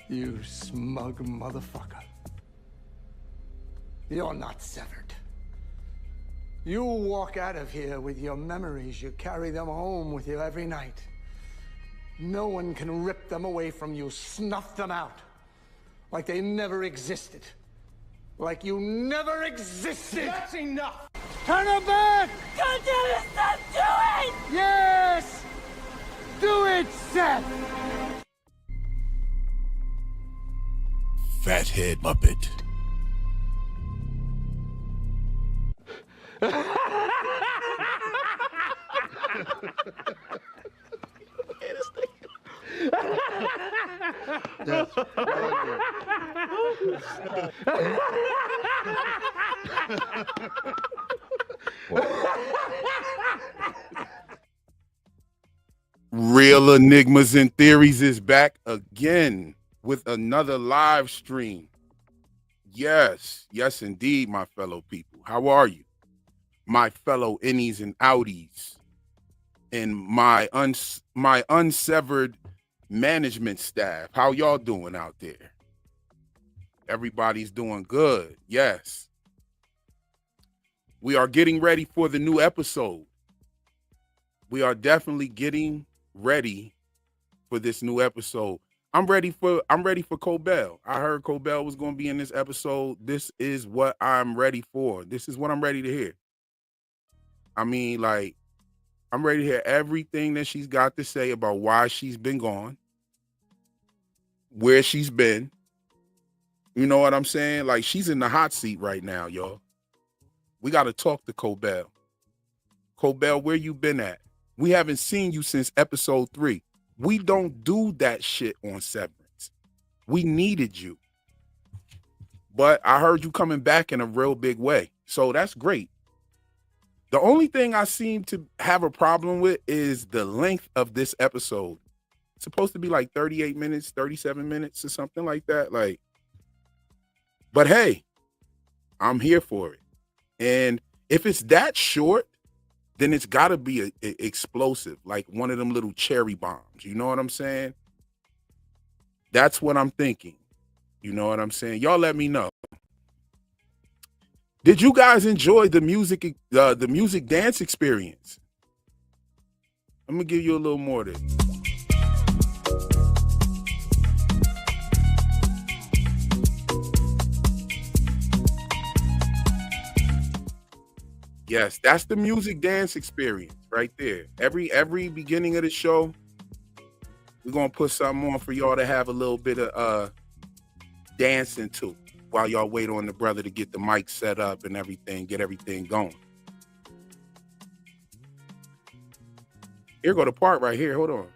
You smug motherfucker. You're not severed. You walk out of here with your memories. You carry them home with you every night. No one can rip them away from you, snuff them out. Like they never existed. Like you never existed. That's enough. Turn her back! God damn it, stop doing! Yes! Do it, Seth! Fathead Muppet. That's Real Enigmas and Theories is back again with another live stream. Yes, indeed, my fellow people. How are you? My fellow innies and outies and my unsevered management staff. How y'all doing out there? Everybody's doing good. Yes. We are getting ready for the new episode. We are definitely getting ready for this new episode. I'm ready for Cobell. I heard Cobell was going to be in this episode. This is what I'm ready for. This is what I'm ready to hear. I mean, like, I'm ready to hear everything that she's got to say about why she's been gone, where she's been. You know what I'm saying? Like, she's in the hot seat right now, y'all. We got to talk to Cobell. Cobell, where you been at? We haven't seen you since episode 3. We don't do that shit on Severance. We needed you. But I heard you coming back in a real big way. So that's great. The only thing I seem to have a problem with is the length of this episode. It's supposed to be like 38 minutes, 37 minutes or something like that. Like, but hey, I'm here for it. And if it's that short, then it's got to be a explosive, like one of them little cherry bombs. You know what I'm saying? That's what I'm thinking. You know what I'm saying? Y'all let me know. Did you guys enjoy the music dance experience? I'm gonna give you a little more of this. Yes, that's the music dance experience right there. Every beginning of the show, we're gonna put something on for y'all to have a little bit of dancing to while y'all wait on the brother to get the mic set up and everything, get everything going. Here go the part right here. Hold on.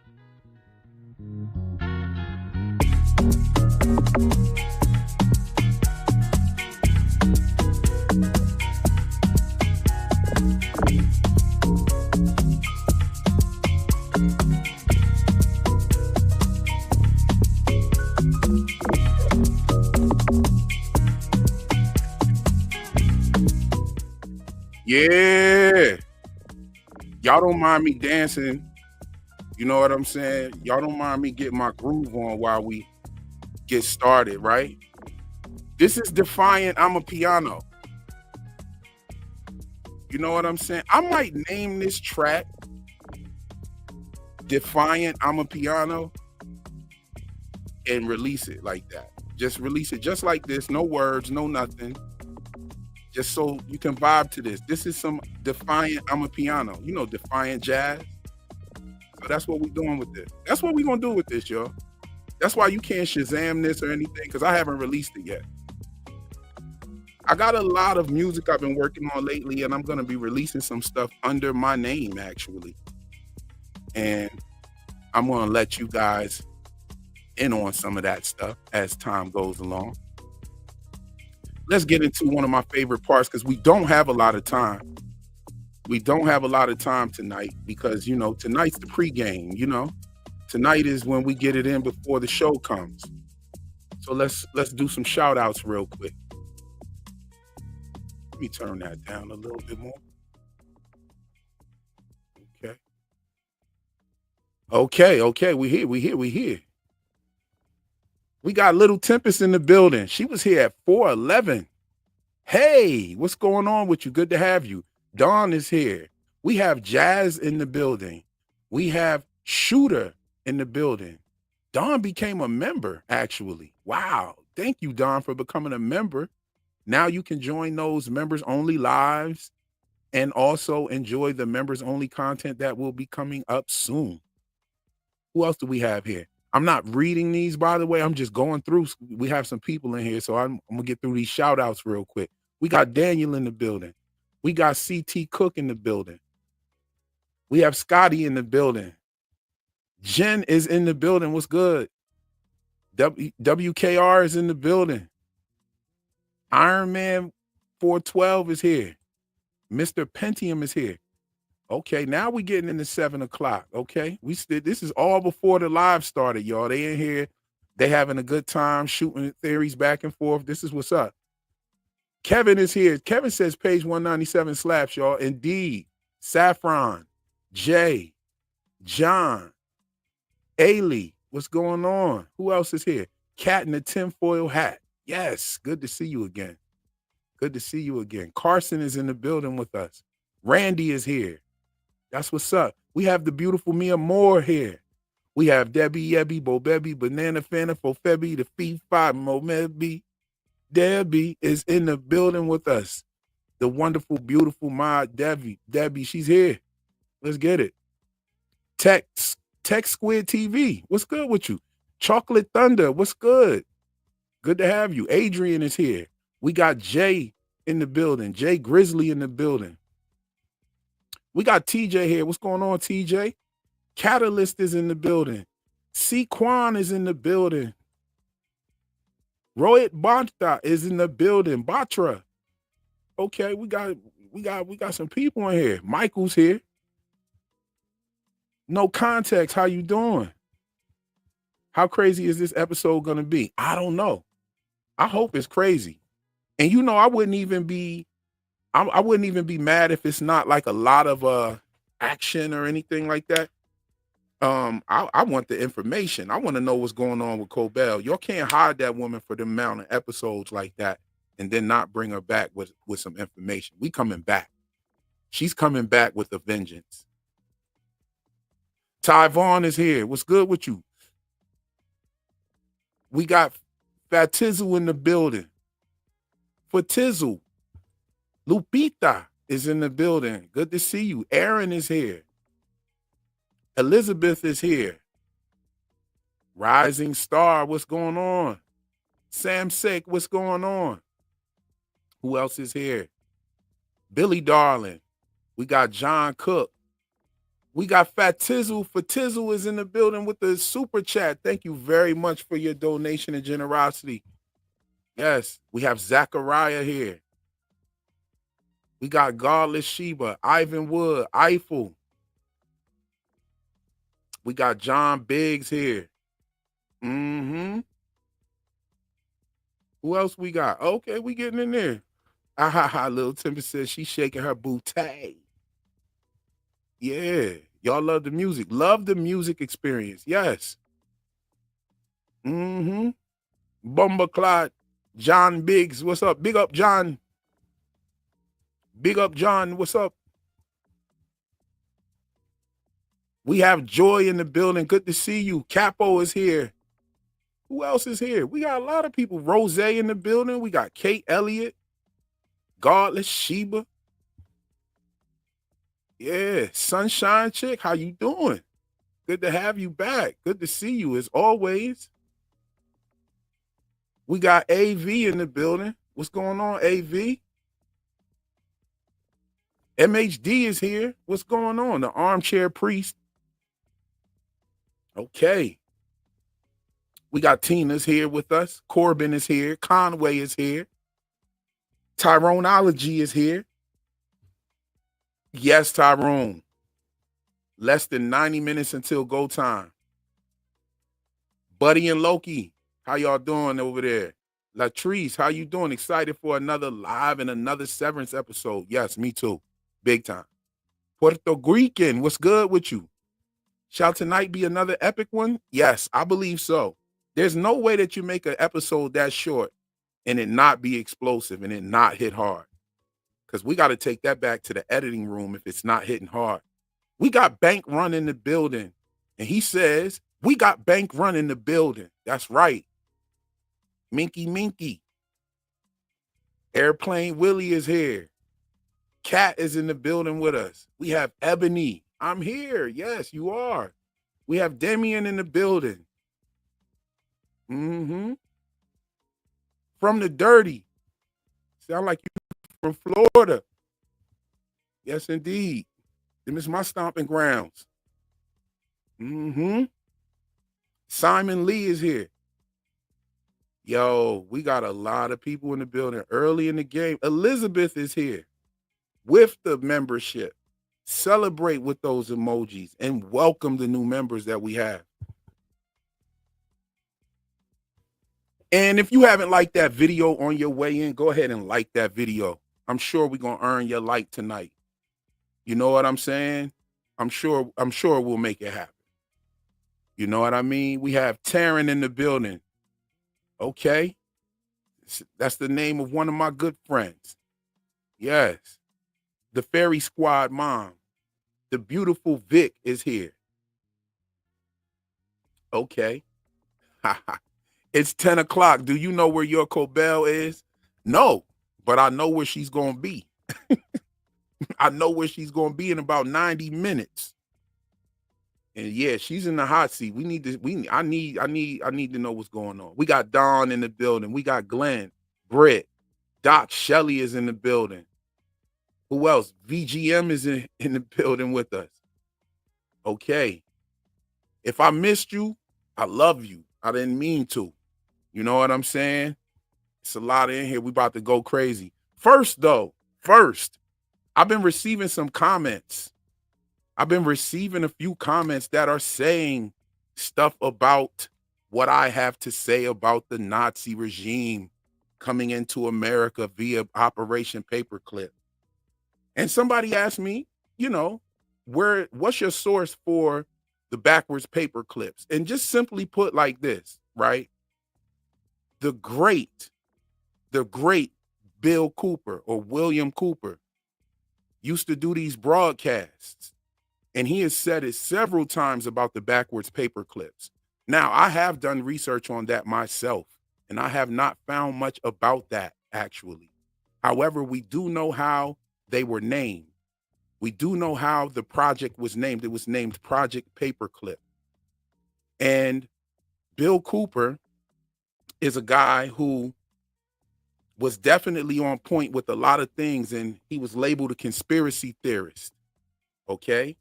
Yeah. Y'all don't mind me dancing. You know what I'm saying? Y'all don't mind me getting my groove on while we get started, right? This is Defiant I'm a Piano. You know what I'm saying? I might name this track Defiant I'm a Piano and release it like that. Just release it just like this. No words, no nothing. just so you can vibe to this. This is some Defiant I'm a Piano. You know Defiant Jazz? So that's what we're doing with this. That's what we're going to do with this, y'all. That's why you can't Shazam this or anything, because I haven't released it yet. I got a lot of music I've been working on lately, and I'm going to be releasing some stuff under my name, actually. And I'm going to let you guys in on some of that stuff as time goes along. Let's get into one of my favorite parts, because we don't have a lot of time. We don't have a lot of time tonight because, you know, tonight's the pregame, you know. Tonight is when we get it in before the show comes. So let's do some shout outs real quick. Let me turn that down a little bit more. Okay. We here. We got Little Tempest in the building. She was here at 4:11. Hey, what's going on with you? Good to have you. Dawn is here. We have Jazz in the building. We have Shooter in the building. Dawn became a member, actually. Wow. Thank you, Dawn, for becoming a member. Now you can join those members only lives and also enjoy the members only content that will be coming up soon. Who else do we have here? I'm not reading these, by the way. I'm just going through. We have some people in here, so I'm going to get through these shout outs real quick. We got Daniel in the building. We got CT Cook in the building. We have Scotty in the building. Jen is in the building. What's good? WKR is in the building. Iron Man 412 is here. Mr. Pentium is here. Okay, now we're getting into 7 o'clock. Okay, this is all before the live started, y'all. They in here, they having a good time shooting theories back and forth. This is what's up. Kevin is here. Kevin says page 197 slaps, y'all. Indeed. Saffron, Jay, John, Ailey. What's going on? Who else is here? Cat in the tinfoil hat. Yes, good to see you again. Good to see you again. Carson is in the building with us. Randy is here. That's what's up. We have the beautiful Mia Moore here. We have Debbie, Yebby, Bobebi, Banana Fana, Fofebi, the Fee Five, Momebi. Debbie is in the building with us. The wonderful, beautiful mod Debbie. Debbie, she's here. Let's get it. Tech Squid TV. What's good with you? Chocolate Thunder. What's good? Good to have you. Adrian is here. We got Jay in the building. Jay Grizzly in the building. We got TJ here. What's going on, TJ? Catalyst is in the building. C. Quan is in the building. Rohit Bhatta is in the building. Batra. Okay, we got some people in here. Michael's here. No context. How you doing? How crazy is this episode gonna be? I don't know. I hope it's crazy. And you know, I wouldn't even be mad if it's not like a lot of action or anything like that. I want the information. I want to know what's going on with Cobell. Y'all can't hide that woman for the amount of episodes like that and then not bring her back with some information. We coming back. She's coming back with a vengeance. Ty Vaughn is here. What's good with you? We got Fatizzle in the building. Fatizzle. Lupita is in the building. Good to see you. Aaron is here. Elizabeth is here. Rising Star, what's going on? Sam Sake, what's going on? Who else is here? Billy Darling. We got John Cook. We got Fatizzle. Fatizzle is in the building with the super chat. Thank you very much for your donation and generosity. Yes, we have Zachariah here. We got Godless Sheba, Ivan Wood, Eiffel. We got John Biggs here. Who else we got? Okay, we getting in there. Little Timber says she's shaking her booty. Yeah, y'all love the music. Love the music experience. Yes. Bumbleclot, John Biggs. What's up? Big up, John. Big up, John. What's up? We have Joy in the building. Good to see you. Capo is here. Who else is here? We got a lot of people. Rose in the building. We got Kate Elliott. Godless Sheba. Yeah, Sunshine Chick, how you doing? Good to have you back. Good to see you as always. We got AV in the building. What's going on, AV? MHD is here. What's going on? The armchair priest. Okay. We got Tina's here with us. Corbin is here. Conway is here. Tyroneology is here. Yes, Tyrone. Less than 90 minutes until go time. Buddy and Loki, how y'all doing over there? Latrice, how you doing? Excited for another live and another Severance episode. Yes, me too. Big time. Puerto Rican, what's good with you? Shall tonight be another epic one? Yes, I believe so. There's no way that you make an episode that short and it not be explosive and it not hit hard. Because we got to take that back to the editing room if it's not hitting hard. We got Bank Run in the building. And he says, we got Bank Run in the building. That's right. Minky. Airplane Willie is here. Cat is in the building with us. We have Ebony. I'm here. Yes, you are. We have Demian in the building. From the dirty. Sound like you from Florida. Yes, indeed. Them is my stomping grounds. Simon Lee is here. Yo, we got a lot of people in the building early in the game. Elizabeth is here with the membership. Celebrate with those emojis and welcome the new members that we have. And if you haven't liked that video on your way in, go ahead and like that video. I'm sure we're going to earn your like tonight. You know what I'm saying? I'm sure we'll make it happen. You know what I mean? We have Taryn in the building. Okay. That's the name of one of my good friends. Yes. The Fairy Squad mom. The beautiful Vic is here. Okay. It's 10 o'clock. Do you know where your Cobell is? No, but I know where she's going to be. I know where she's going to be in about 90 minutes. And yeah, she's in the hot seat. I need to know what's going on. We got Dawn in the building. We got Glenn, Britt, Doc Shelley is in the building. Who else? VGM is in the building with us. Okay. If I missed you, I love you. I didn't mean to. You know what I'm saying? It's a lot in here. We about to go crazy. First, I've been receiving some comments. I've been receiving a few comments that are saying stuff about what I have to say about the Nazi regime coming into America via Operation Paperclip. And somebody asked me, what's your source for the backwards paper clips? And just simply put like this, right? The great Bill Cooper or William Cooper used to do these broadcasts. And he has said it several times about the backwards paper clips. Now, I have done research on that myself, and I have not found much about that, actually. However, we do know how they were named. We do know how the project was named. It was named Project Paperclip. And Bill Cooper is a guy who was definitely on point with a lot of things, and he was labeled a conspiracy theorist. Okay?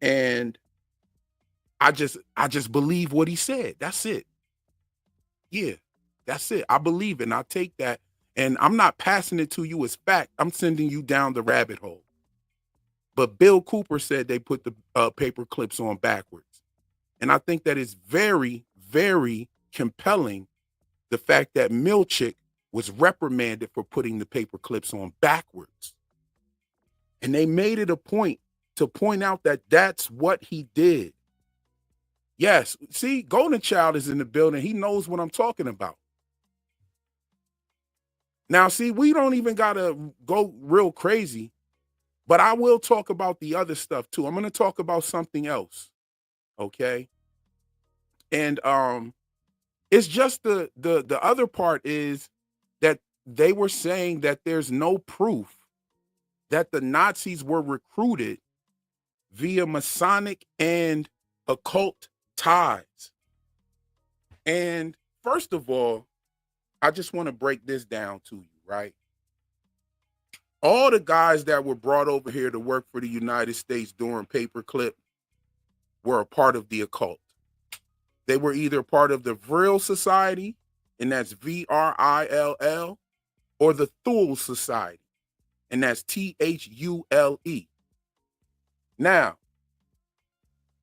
And I just believe what he said. That's it. Yeah, that's it. I believe it, and I take that. And I'm not passing it to you as fact. I'm sending you down the rabbit hole. But Bill Cooper said they put the paper clips on backwards. And I think that is very, very compelling, the fact that Milchick was reprimanded for putting the paper clips on backwards. And they made it a point to point out that that's what he did. Yes, see, Golden Child is in the building. He knows what I'm talking about. Now, see, we don't even got to go real crazy, but I will talk about the other stuff too. I'm going to talk about something else, okay? And it's just the other part is that they were saying that there's no proof that the Nazis were recruited via Masonic and occult ties. And first of all, I just want to break this down to you, right? All the guys that were brought over here to work for the United States during Paperclip were a part of the occult. They were either part of the Vril Society, and that's VRILL, or the Thule Society, and that's THULE. Now,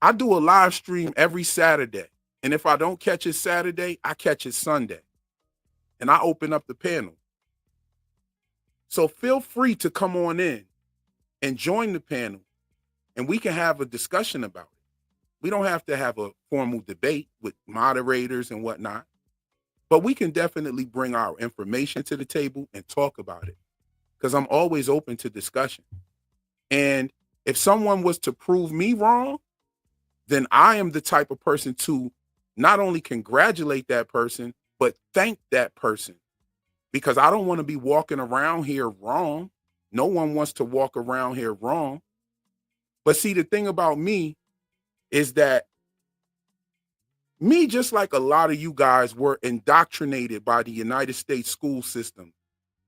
I do a live stream every Saturday, and if I don't catch it Saturday, I catch it Sunday, and I open up the panel. So feel free to come on in and join the panel, and we can have a discussion about it. We don't have to have a formal debate with moderators and whatnot, but we can definitely bring our information to the table and talk about it, because I'm always open to discussion. And if someone was to prove me wrong, then I am the type of person to not only congratulate that person, but thank that person, because I don't want to be walking around here wrong. No one wants to walk around here wrong. But see, the thing about me is that me, just like a lot of you guys, were indoctrinated by the United States school system.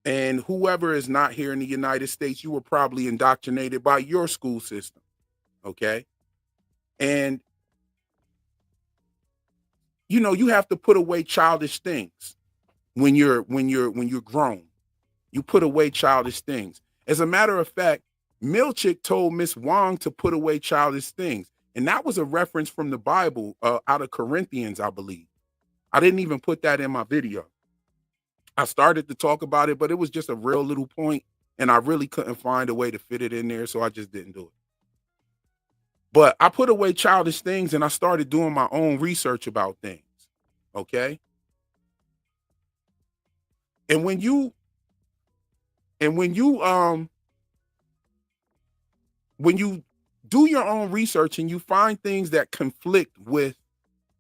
And whoever is not here in the United States, you were probably indoctrinated by your school system. Okay. And, you know, you have to put away childish things when you're grown. You put away childish things. As a matter of fact, Milchick told Miss Wong to put away childish things. And that was a reference from the Bible, out of Corinthians, I believe. I didn't even put that in my video. I started to talk about it, but it was just a real little point, and I really couldn't find a way to fit it in there, so I just didn't do it. But I put away childish things, and I started doing my own research about things, okay? And when you do your own research and you find things that conflict with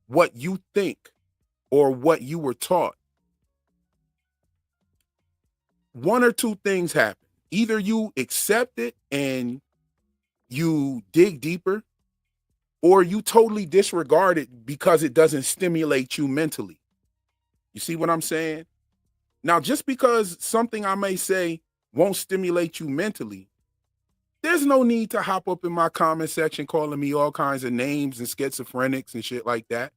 what you think or what you were taught, one or two things happen. Either you accept it and you dig deeper, or you totally disregard it because it doesn't stimulate you mentally. You see what I'm saying? Now, just because something I may say won't stimulate you mentally, there's no need to hop up in my comment section calling me all kinds of names and schizophrenics and shit like that.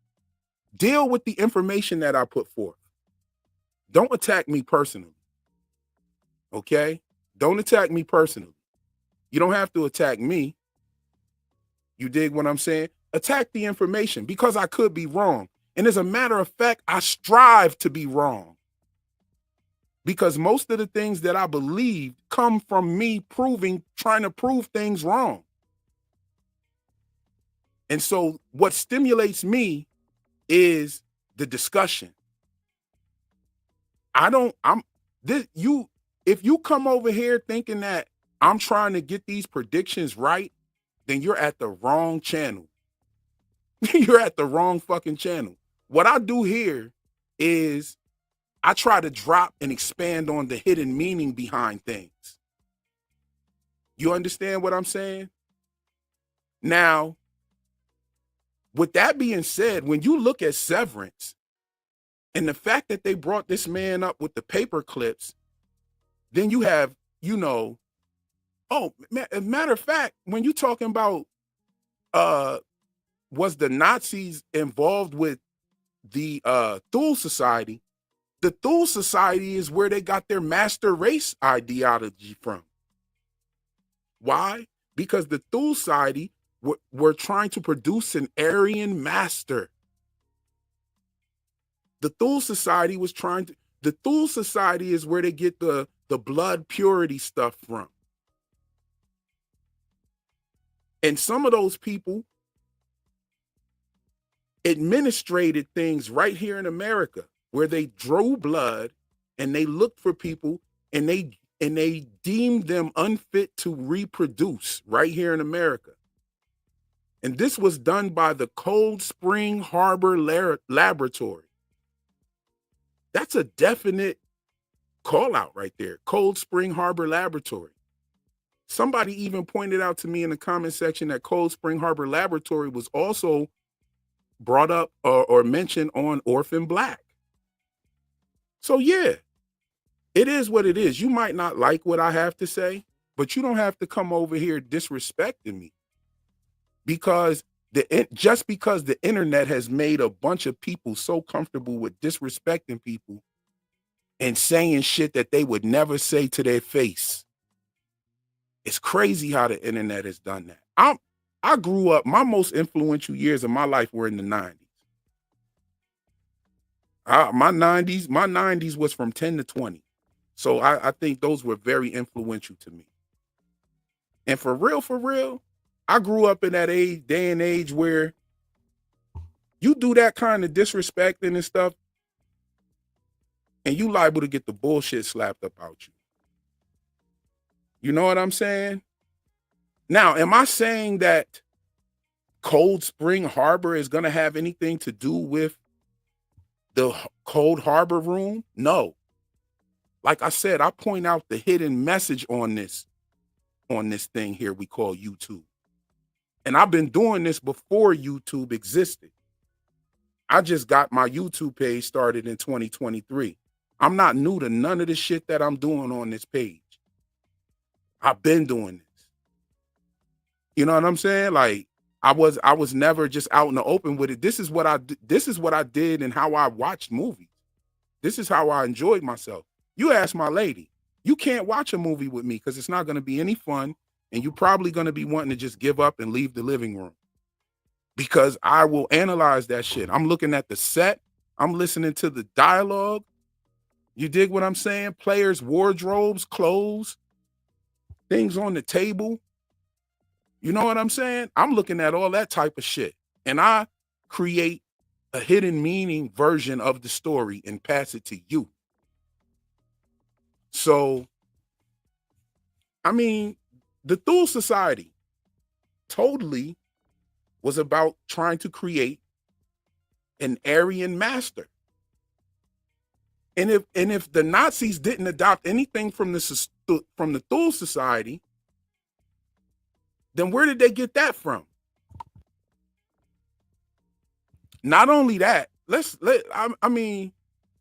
Deal with the information that I put forth. Don't attack me personally. Okay? Don't attack me personally. You don't have to attack me. You dig what I'm saying? Attack the information, because I could be wrong. And as a matter of fact, I strive to be wrong, because most of the things that I believe come from me trying to prove things wrong. And so what stimulates me is the discussion. If you come over here thinking that I'm trying to get these predictions right, then you're at the wrong channel. You're at the wrong fucking channel. What I do here is I try to drop and expand on the hidden meaning behind things. You understand what I'm saying? Now, with that being said, when you look at Severance and the fact that they brought this man up with the paper clips, then you have, matter of fact, when you're talking about, was the Nazis involved with the Thule Society? The Thule Society is where they got their master race ideology from. Why? Because the Thule Society were trying to produce an Aryan master. The Thule Society the Thule Society is where they get the blood purity stuff from. And some of those people administrated things right here in America, where they drew blood and they looked for people and they deemed them unfit to reproduce right here in America. And this was done by the Cold Spring Harbor Laboratory. That's a definite call out right there. Cold Spring Harbor Laboratory. Somebody even pointed out to me in the comment section that Cold Spring Harbor Laboratory was also brought up or mentioned on Orphan Black. So yeah, it is what it is. You might not like what I have to say, but you don't have to come over here disrespecting me, because just because the internet has made a bunch of people so comfortable with disrespecting people and saying shit that they would never say to their face. It's crazy how the internet has done that. I grew up, my most influential years of my life were in the 90s. My 90s was from 10 to 20. So I think those were very influential to me. And for real, I grew up in that day and age where you do that kind of disrespecting and stuff, and you liable to get the bullshit slapped up out you. You know what I'm saying? Now, am I saying that Cold Spring Harbor is going to have anything to do with the Cold Harbor Room? No. Like I said, I point out the hidden message on this thing here we call YouTube. And I've been doing this before YouTube existed. I just got my YouTube page started in 2023. I'm not new to none of the shit that I'm doing on this page. I've been doing this. You know what I'm saying? Like I was never just out in the open with it. This is what I did and how I watched movies. This is how I enjoyed myself. You ask my lady, you can't watch a movie with me because it's not going to be any fun, and you're probably going to be wanting to just give up and leave the living room, because I will analyze that shit. I'm looking at the set. I'm listening to the dialogue. You dig what I'm saying? Players' wardrobes, clothes, things on the table. You know what I'm saying? I'm looking at all that type of shit. And I create a hidden meaning version of the story and pass it to you. So, I mean, the Thule Society totally was about trying to create an Aryan master. And if the Nazis didn't adopt anything from the Thule Society, then where did they get that from? Not only that, I mean,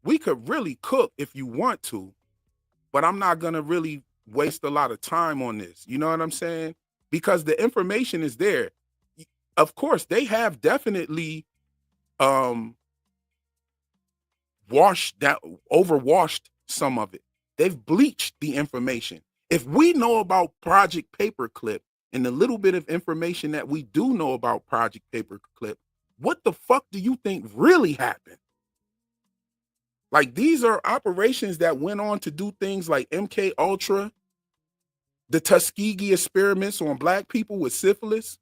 we could really cook if you want to, but I'm not gonna really waste a lot of time on this. You know what I'm saying? Because the information is there. Of course, they have definitely overwashed some of it. They've bleached the information. If we know about Project Paperclip and the little bit of information that we do know about Project Paperclip, what the fuck do you think really happened? Like, these are operations that went on to do things like MK Ultra, the Tuskegee experiments on black people with syphilis.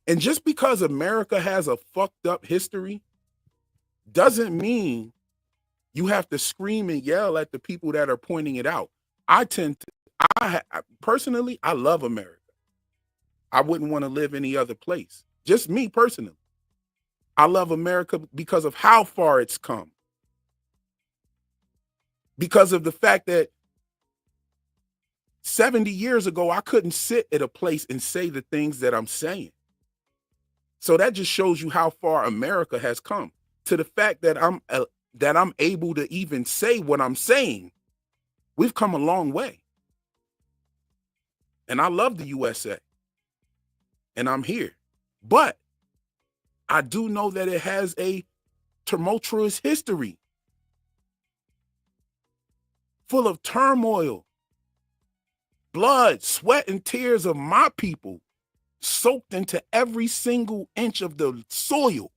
And just because America has a fucked up history doesn't mean you have to scream and yell at the people that are pointing it out. Personally, I love America. I wouldn't want to live any other place. Just me personally. I love America because of how far it's come. Because of the fact that 70 years ago, I couldn't sit at a place and say the things that I'm saying. So that just shows you how far America has come, to the fact that I'm able to even say what I'm saying. We've come a long way. And I love the USA. And I'm here. But I do know that it has a tumultuous history, full of turmoil, blood, sweat, and tears of my people soaked into every single inch of the soil.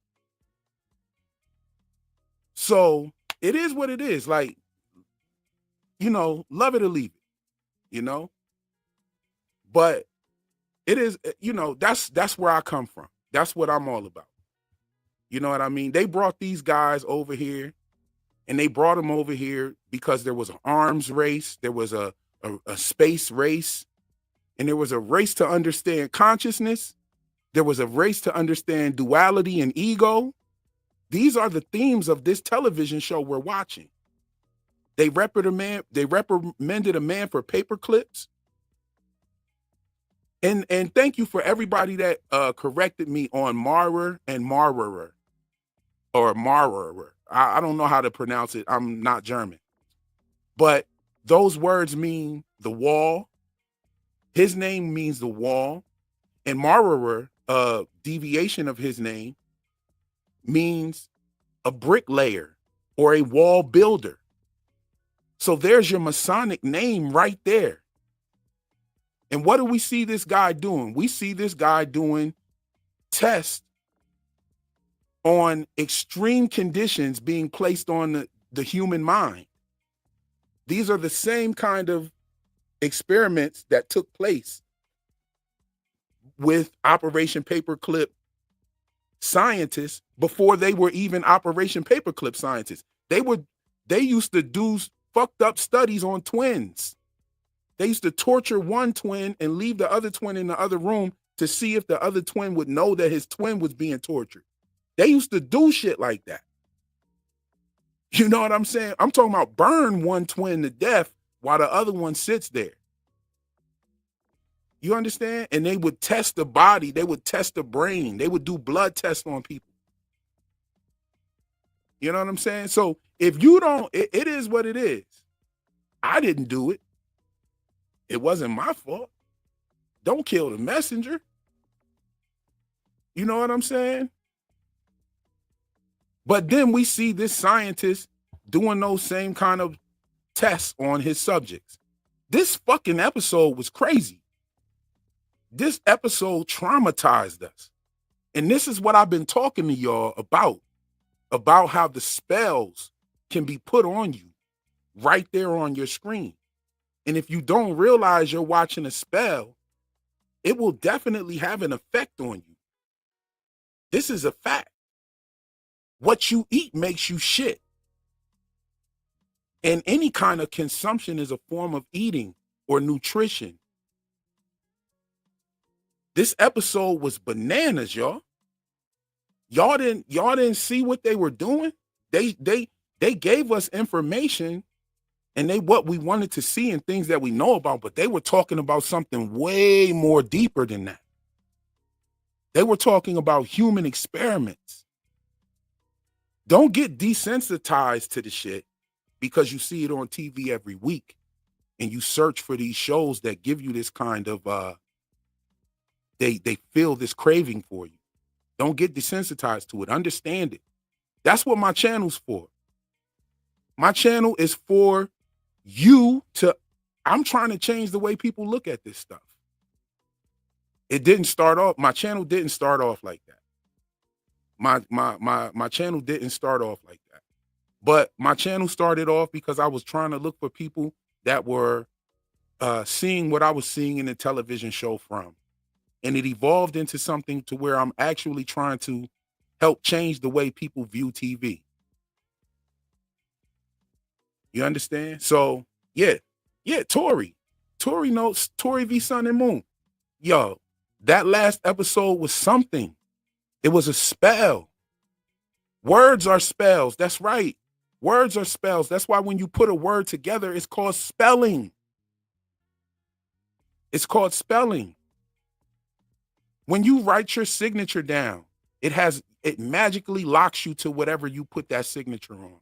So it is what it is. Like, you know, love it or leave it, you know? But it is, you know, that's where I come from. That's what I'm all about. You know what I mean? They brought these guys over here, and they brought them over here because there was an arms race, there was a space race, and there was a race to understand consciousness. There was a race to understand duality and ego. These are the themes of this television show we're watching. They reprimanded a man for paper clips. And thank you for everybody that corrected me on marrer and marrer or marrer. I don't know how to pronounce it. I'm not German. But those words mean the wall. His name means the wall. And marrer, deviation of his name, means a bricklayer or a wall builder. So there's your Masonic name right there. And what do we see this guy doing? We see this guy doing tests on extreme conditions being placed on the human mind. These are the same kind of experiments that took place with Operation Paperclip scientists before they were even Operation Paperclip scientists. They used to do fucked up studies on twins. They used to torture one twin and leave the other twin in the other room to see if the other twin would know that his twin was being tortured. They used to do shit like that. You know what I'm saying? I'm talking about burn one twin to death while the other one sits there. You understand? And they would test the body. They would test the brain. They would do blood tests on people. You know what I'm saying? So if you don't, it is what it is. I didn't do it. It wasn't my fault. Don't kill the messenger. You know what I'm saying? But then we see this scientist doing those same kind of tests on his subjects. This fucking episode was crazy. This episode traumatized us. And this is what I've been talking to y'all about how the spells can be put on you right there on your screen. And if you don't realize you're watching a spell, it will definitely have an effect on you. This is a fact. What you eat makes you shit. And any kind of consumption is a form of eating or nutrition. This episode was bananas, y'all. Y'all didn't see what they were doing. They gave us information and what we wanted to see and things that we know about, but they were talking about something way more deeper than that. They were talking about human experiments. Don't get desensitized to the shit because you see it on TV every week and you search for these shows that give you this kind of, they feel this craving for you. Don't get desensitized to it. Understand it. That's what my channel's for. My channel is for you I'm trying to change the way people look at this stuff. My channel didn't start off like that. My channel didn't start off like that. But my channel started off because I was trying to look for people that were seeing what I was seeing in the television show From. And it evolved into something to where I'm actually trying to help change the way people view TV. You understand? So, yeah, Tori knows, Tori v. Sun and Moon. Yo, that last episode was something. It was a spell. Words are spells. That's right. Words are spells. That's why when you put a word together, it's called spelling. It's called spelling. When you write your signature down, it magically locks you to whatever you put that signature on.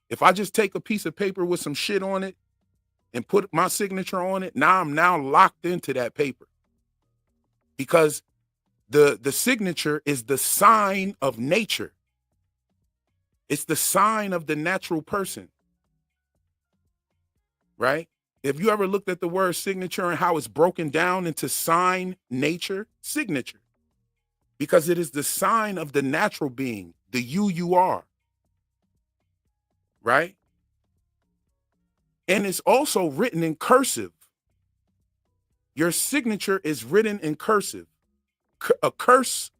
If I just take a piece of paper with some shit on it and put my signature on it, now I'm locked into that paper. Because the signature is the sign of nature. It's the sign of the natural person. Right? If you ever looked at the word signature and how it's broken down into sign, nature, signature, because it is the sign of the natural being, the you are, right? And it's also written in cursive. Your signature is written in cursive. A curse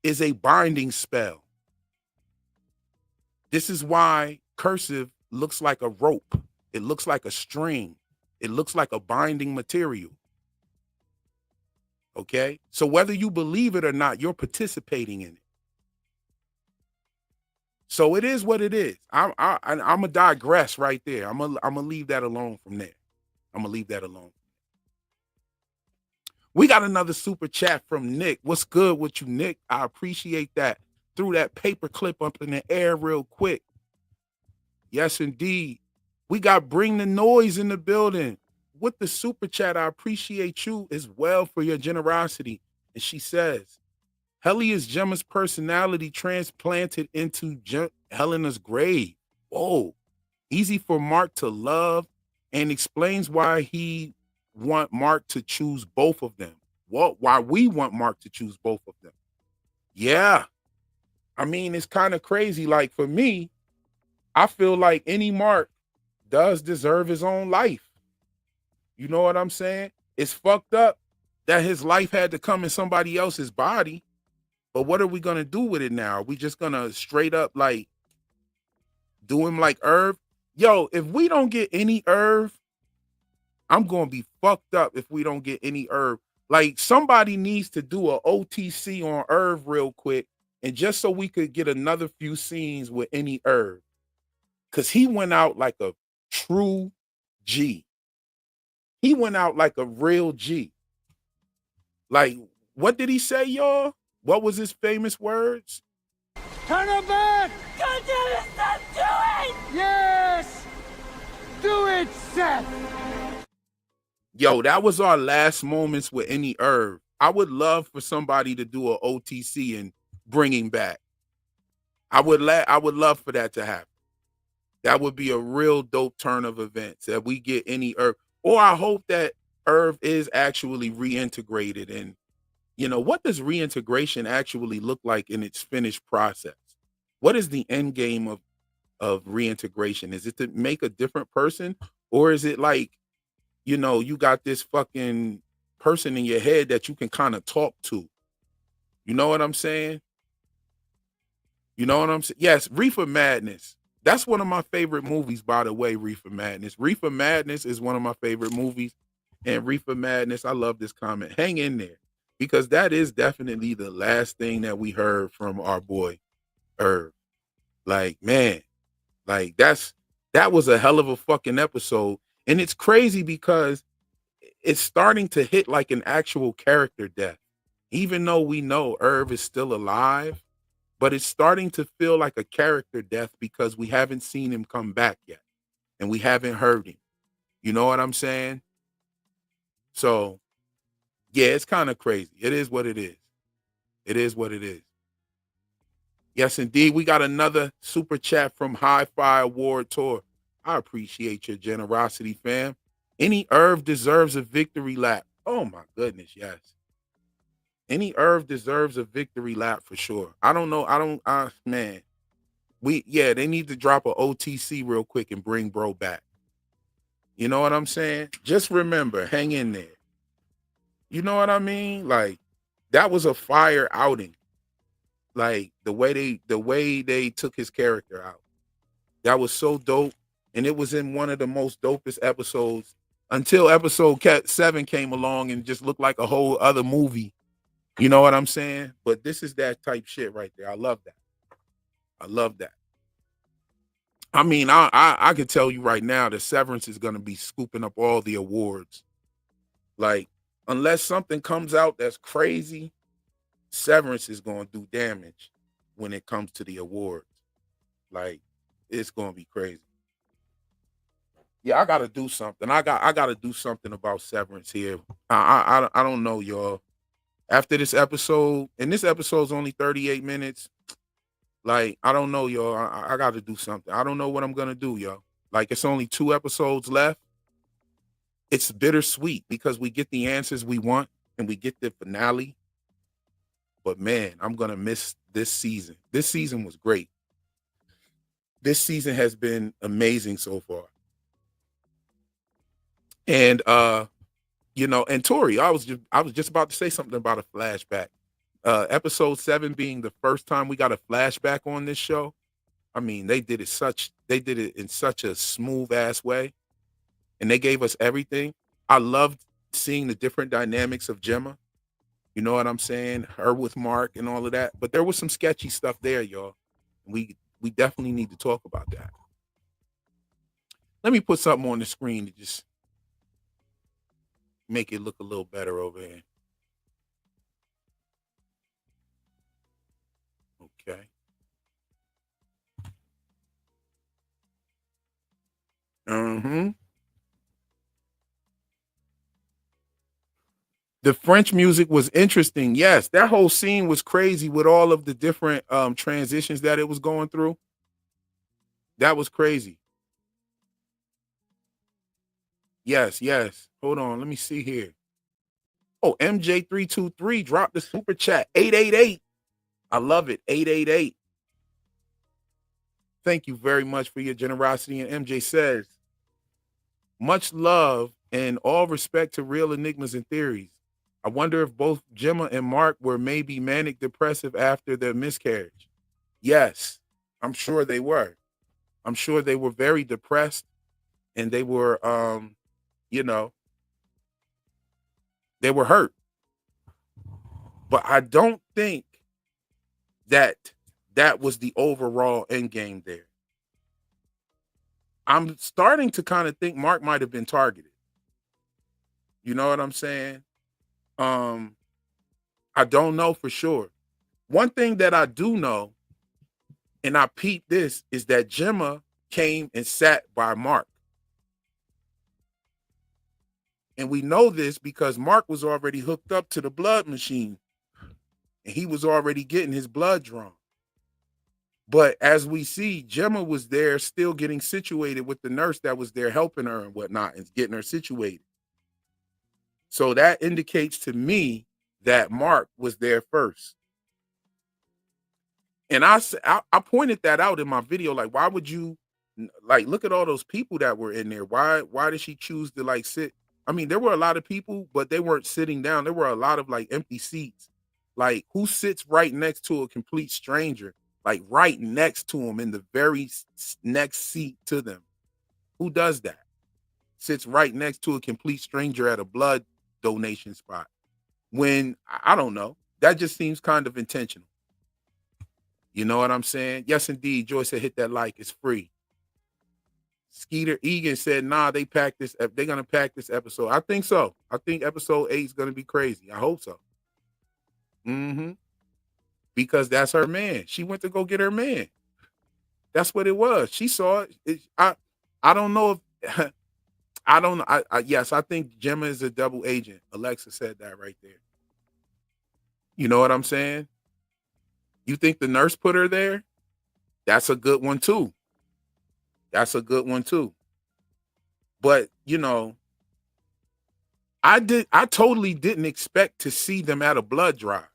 is a binding spell. This is why cursive looks like a rope. It looks like a string. It looks like a binding material. Okay? So whether you believe it or not, you're participating in it. So it is what it is. I'm gonna digress right there. I'm gonna leave that alone from there. I'm gonna leave that alone. We got another super chat from Nick. What's good with you, Nick? I appreciate that. Threw that paper clip up in the air real quick. Yes, indeed. We got Bring the Noise in the building. With the super chat, I appreciate you as well for your generosity. And she says, Helly is Gemma's personality transplanted into Helena's grave. Whoa. Easy for Mark to love and explains why he want Mark to choose both of them. Why we want Mark to choose both of them. Yeah. I mean, it's kind of crazy. Like for me, I feel like any Mark does deserve his own life. You know what I'm saying? It's fucked up that his life had to come in somebody else's body. But what are we going to do with it now? Are we just going to straight up like do him like Irv? Yo, if we don't get any Irv, I'm going to be fucked up if we don't get any Irv. Like somebody needs to do a OTC on Irv real quick. And just so we could get another few scenes with any Irv. Because he went out like a true G. He went out like a real G. Like, what did he say, y'all? What was his famous words? Turn her back! God damn it, stop doing! Yes! Do it, Seth! Yo, that was our last moments with any Irv. I would love for somebody to do a OTC and bring him back. I would love for that to happen. That would be a real dope turn of events that we get any Irv. Or I hope that Irv is actually reintegrated. And, you know, what does reintegration actually look like in its finished process? What is the end game of reintegration? Is it to make a different person? Or is it like, you know, you got this fucking person in your head that you can kind of talk to? You know what I'm saying? You know what I'm saying? Yes, Reefer Madness. That's one of my favorite movies, by the way, Reefer Madness. Reefer Madness is one of my favorite movies. And Reefer Madness, I love this comment. Hang in there. Because that is definitely the last thing that we heard from our boy, Irv. Like, man, like that was a hell of a fucking episode. And it's crazy because it's starting to hit like an actual character death. Even though we know Irv is still alive, but it's starting to feel like a character death because we haven't seen him come back yet. And we haven't heard him. You know what I'm saying? So, yeah, it's kind of crazy. It is what it is. It is what it is. Yes, indeed. We got another super chat from Hi-Fi Award Tour. I appreciate your generosity, fam. Any Irv deserves a victory lap. Oh, my goodness, yes. Any Irv deserves a victory lap for sure. I don't know. Man. They need to drop a OTC real quick and bring bro back. You know what I'm saying? Just remember, hang in there. You know what I mean? Like, that was a fire outing. Like the way they took his character out. That was so dope. And it was in one of the most dopest episodes until episode 7 came along and just looked like a whole other movie. You know what I'm saying? But this is that type shit right there. I love that. I love that. I mean, I can tell you right now that Severance is going to be scooping up all the awards. Like, unless something comes out that's crazy, Severance is going to do damage when it comes to the awards. Like, it's going to be crazy. Yeah, I got to do something. I got to do something about Severance here. I don't know, y'all. After this episode, and this episode's only 38 minutes, like, I don't know, y'all. I got to do something. I don't know what I'm going to do, y'all. Like, it's only 2 episodes left. It's bittersweet because we get the answers we want and we get the finale. But, man, I'm going to miss this season. This season was great. This season has been amazing so far. And, you know, and Tori, I was just about to say something about a flashback. Episode 7 being the first time we got a flashback on this show. I mean, they did it in such a smooth ass way, and they gave us everything. I loved seeing the different dynamics of Gemma. You know what I'm saying? Her with Mark and all of that. But there was some sketchy stuff there, y'all. We we definitely need to talk about that. Let me put something on the screen to just make it look a little better over here. Okay. The French music was interesting. Yes, that whole scene was crazy with all of the different transitions that it was going through. That was crazy. Yes, yes. Hold on, let me see here. Oh, MJ323 dropped the super chat. 888. I love it. 888. Thank you very much for your generosity. And MJ says, much love and all respect to Real Enigmas and Theories. I wonder if both Gemma and Mark were maybe manic depressive after their miscarriage. Yes, I'm sure they were. I'm sure they were very depressed, and they were, you know, they were hurt. But I don't think that that was the overall end game there. I'm starting to kind of think Mark might have been targeted. You know what I'm saying? I don't know for sure. One thing that I do know, and I peeped this, is that Gemma came and sat by Mark. And we know this because Mark was already hooked up to the blood machine. And he was already getting his blood drawn. But as we see, Gemma was there still getting situated with the nurse that was there helping her and whatnot and getting her situated. So that indicates to me that Mark was there first. And I pointed that out in my video. Like, why would you, like, look at all those people that were in there? Why did she choose to, like, sit? I mean, there were a lot of people, but they weren't sitting down. There were a lot of, like, empty seats. Like, who sits right next to a complete stranger? Like, right next to them in the very next seat to them. Who does that? Sits right next to a complete stranger at a blood donation spot. When, I don't know, that just seems kind of intentional. You know what I'm saying? Yes, indeed. Joyce said, hit that like. It's free. Skeeter Egan said, nah, they're going to pack this episode. I think so. I think episode 8 is going to be crazy. I hope so. Because that's her man. She went to go get her man. That's what it was. She saw it. I don't know if, I don't know. Yes, I think Gemma is a double agent. Alexa said that right there. You know what I'm saying? You think the nurse put her there? That's a good one too. That's a good one too. But, you know, I totally didn't expect to see them at a blood drive.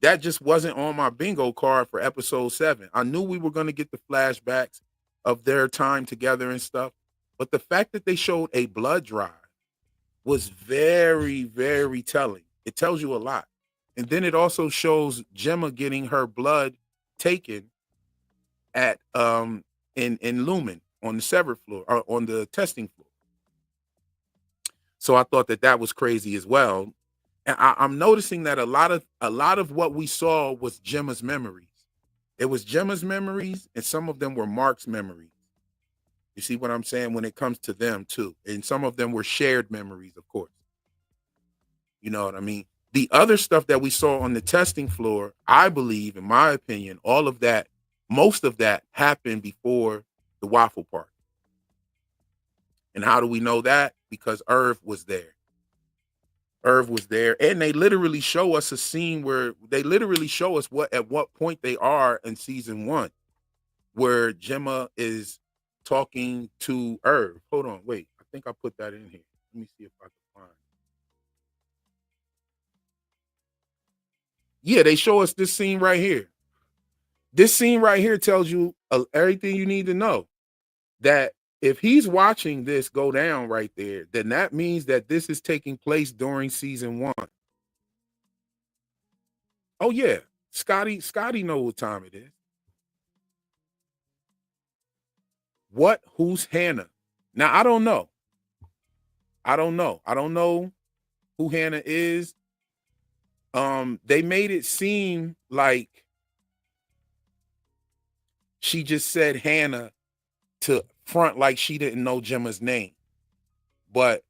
That just wasn't on my bingo card for episode 7. I knew we were going to get the flashbacks of their time together and stuff. But the fact that they showed a blood drive was very, very telling. It tells you a lot. And then it also shows Gemma getting her blood taken at in Lumen on the severed floor or on the testing floor. So I thought that was crazy as well. And I'm noticing that a lot of what we saw was Gemma's memories. It was Gemma's memories, and some of them were Mark's memories. You see what I'm saying? When it comes to them too. And some of them were shared memories, of course. You know what I mean? The other stuff that we saw on the testing floor, I believe, in my opinion, all of that, most of that happened before the waffle party. And how do we know that? Because Irv was there. Irv was there. And they literally show us a scene where they literally show us at what point they are in season 1, where Gemma is talking to Irv. Hold on, wait. I think I put that in here. Let me see if I can find it. Yeah, they show us this scene right here. This scene right here tells you everything you need to know. That if he's watching this go down right there, then that means that this is taking place during season 1. Oh yeah, Scotty know what time it is. What? Who's Hannah? Now I don't know. I don't know who Hannah is. They made it seem like She just said Hannah to front like she didn't know Gemma's name. But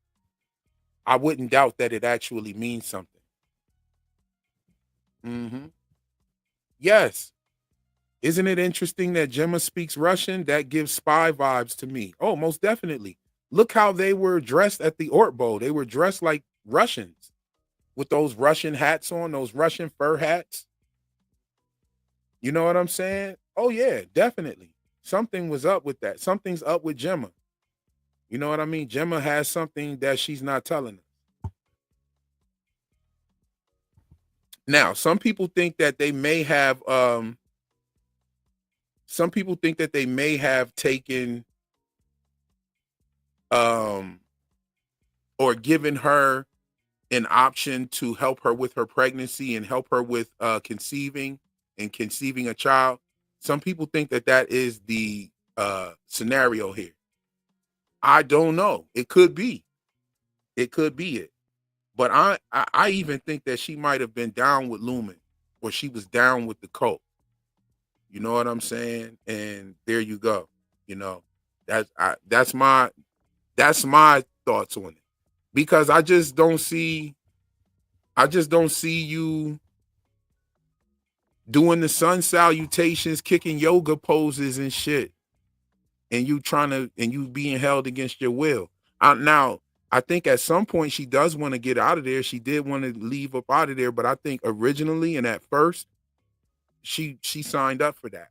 I wouldn't doubt that it actually means something. Mm-hmm. Yes. Isn't it interesting that Gemma speaks Russian? That gives spy vibes to me. Oh, most definitely. Look how they were dressed at the Ortbo. They were dressed like Russians with those Russian hats on, those Russian fur hats. You know what I'm saying? Oh, yeah, definitely. Something was up with that. Something's up with Gemma. You know what I mean? Gemma has something that she's not telling us. Now, some people think that they may have taken or given her an option to help her with her pregnancy and help her with conceiving a child. Some people think that that is the scenario here. I don't know. It could be. It could be it. But I even think that she might have been down with Lumen, or she was down with the cult. You know what I'm saying? And there you go. You know, that's my thoughts on it. Because I just don't see you doing the sun salutations, kicking yoga poses and shit, and you being held against your will. Now, I think at some point she does want to get out of there. She did want to leave up out of there, but I think originally and at first she signed up for that.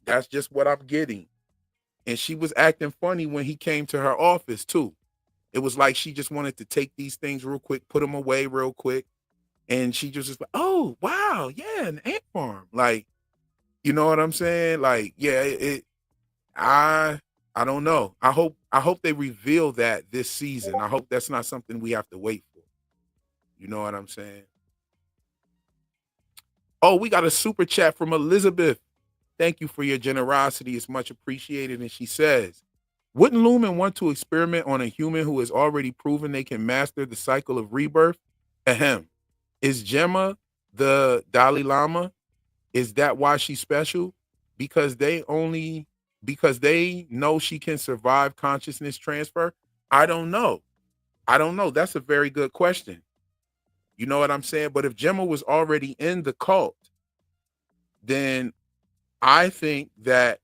That's just what I'm getting. And she was acting funny when he came to her office too. It was like she just wanted to take these things real quick, put them away real quick. And she just like, oh, wow, yeah, an ant farm. Like, you know what I'm saying? Like, yeah, I don't know. I hope they reveal that this season. I hope that's not something we have to wait for. You know what I'm saying? Oh, we got a super chat from Elizabeth. Thank you for your generosity. It's much appreciated. And she says, wouldn't Lumen want to experiment on a human who has already proven they can master the cycle of rebirth? Ahem. Is Gemma the Dalai Lama? Is that why she's special? Because they know she can survive consciousness transfer? I don't know. That's a very good question. You know what I'm saying? But if Gemma was already in the cult, then I think that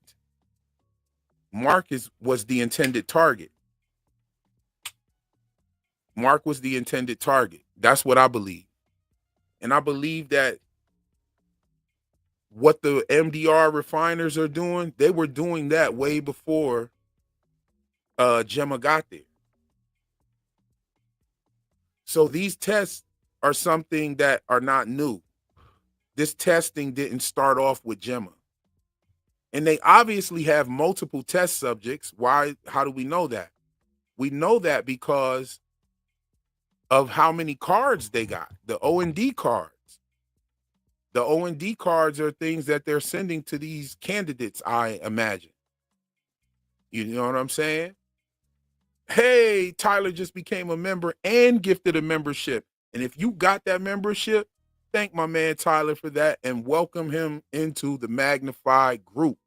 Mark was the intended target. Mark was the intended target. That's what I believe. And I believe that what the MDR refiners are doing, they were doing that way before Gemma got there. So these tests are something that are not new. This testing didn't start off with Gemma. And they obviously have multiple test subjects. Why? How do we know that? We know that because of how many cards they got, the O&D cards. The O&D cards are things that they're sending to these candidates, I imagine. You know what I'm saying? Hey, Tyler just became a member and gifted a membership. And if you got that membership, thank my man Tyler for that and welcome him into the magnified group.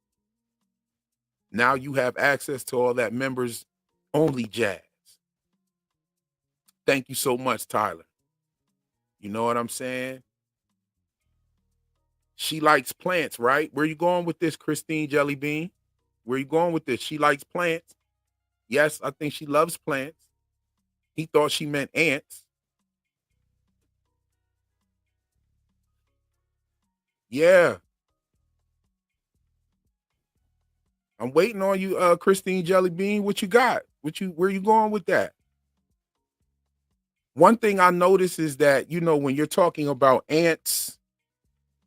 Now you have access to all that members only jazz. Thank you so much, Tyler. You know what I'm saying? She likes plants, right? Where you going with this, Christine Jellybean? Where you going with this? She likes plants. Yes, I think she loves plants. He thought she meant ants. Yeah. I'm waiting on you, Christine Jellybean. What you got? Where you going with that? One thing I notice is that, you know, when you're talking about ants,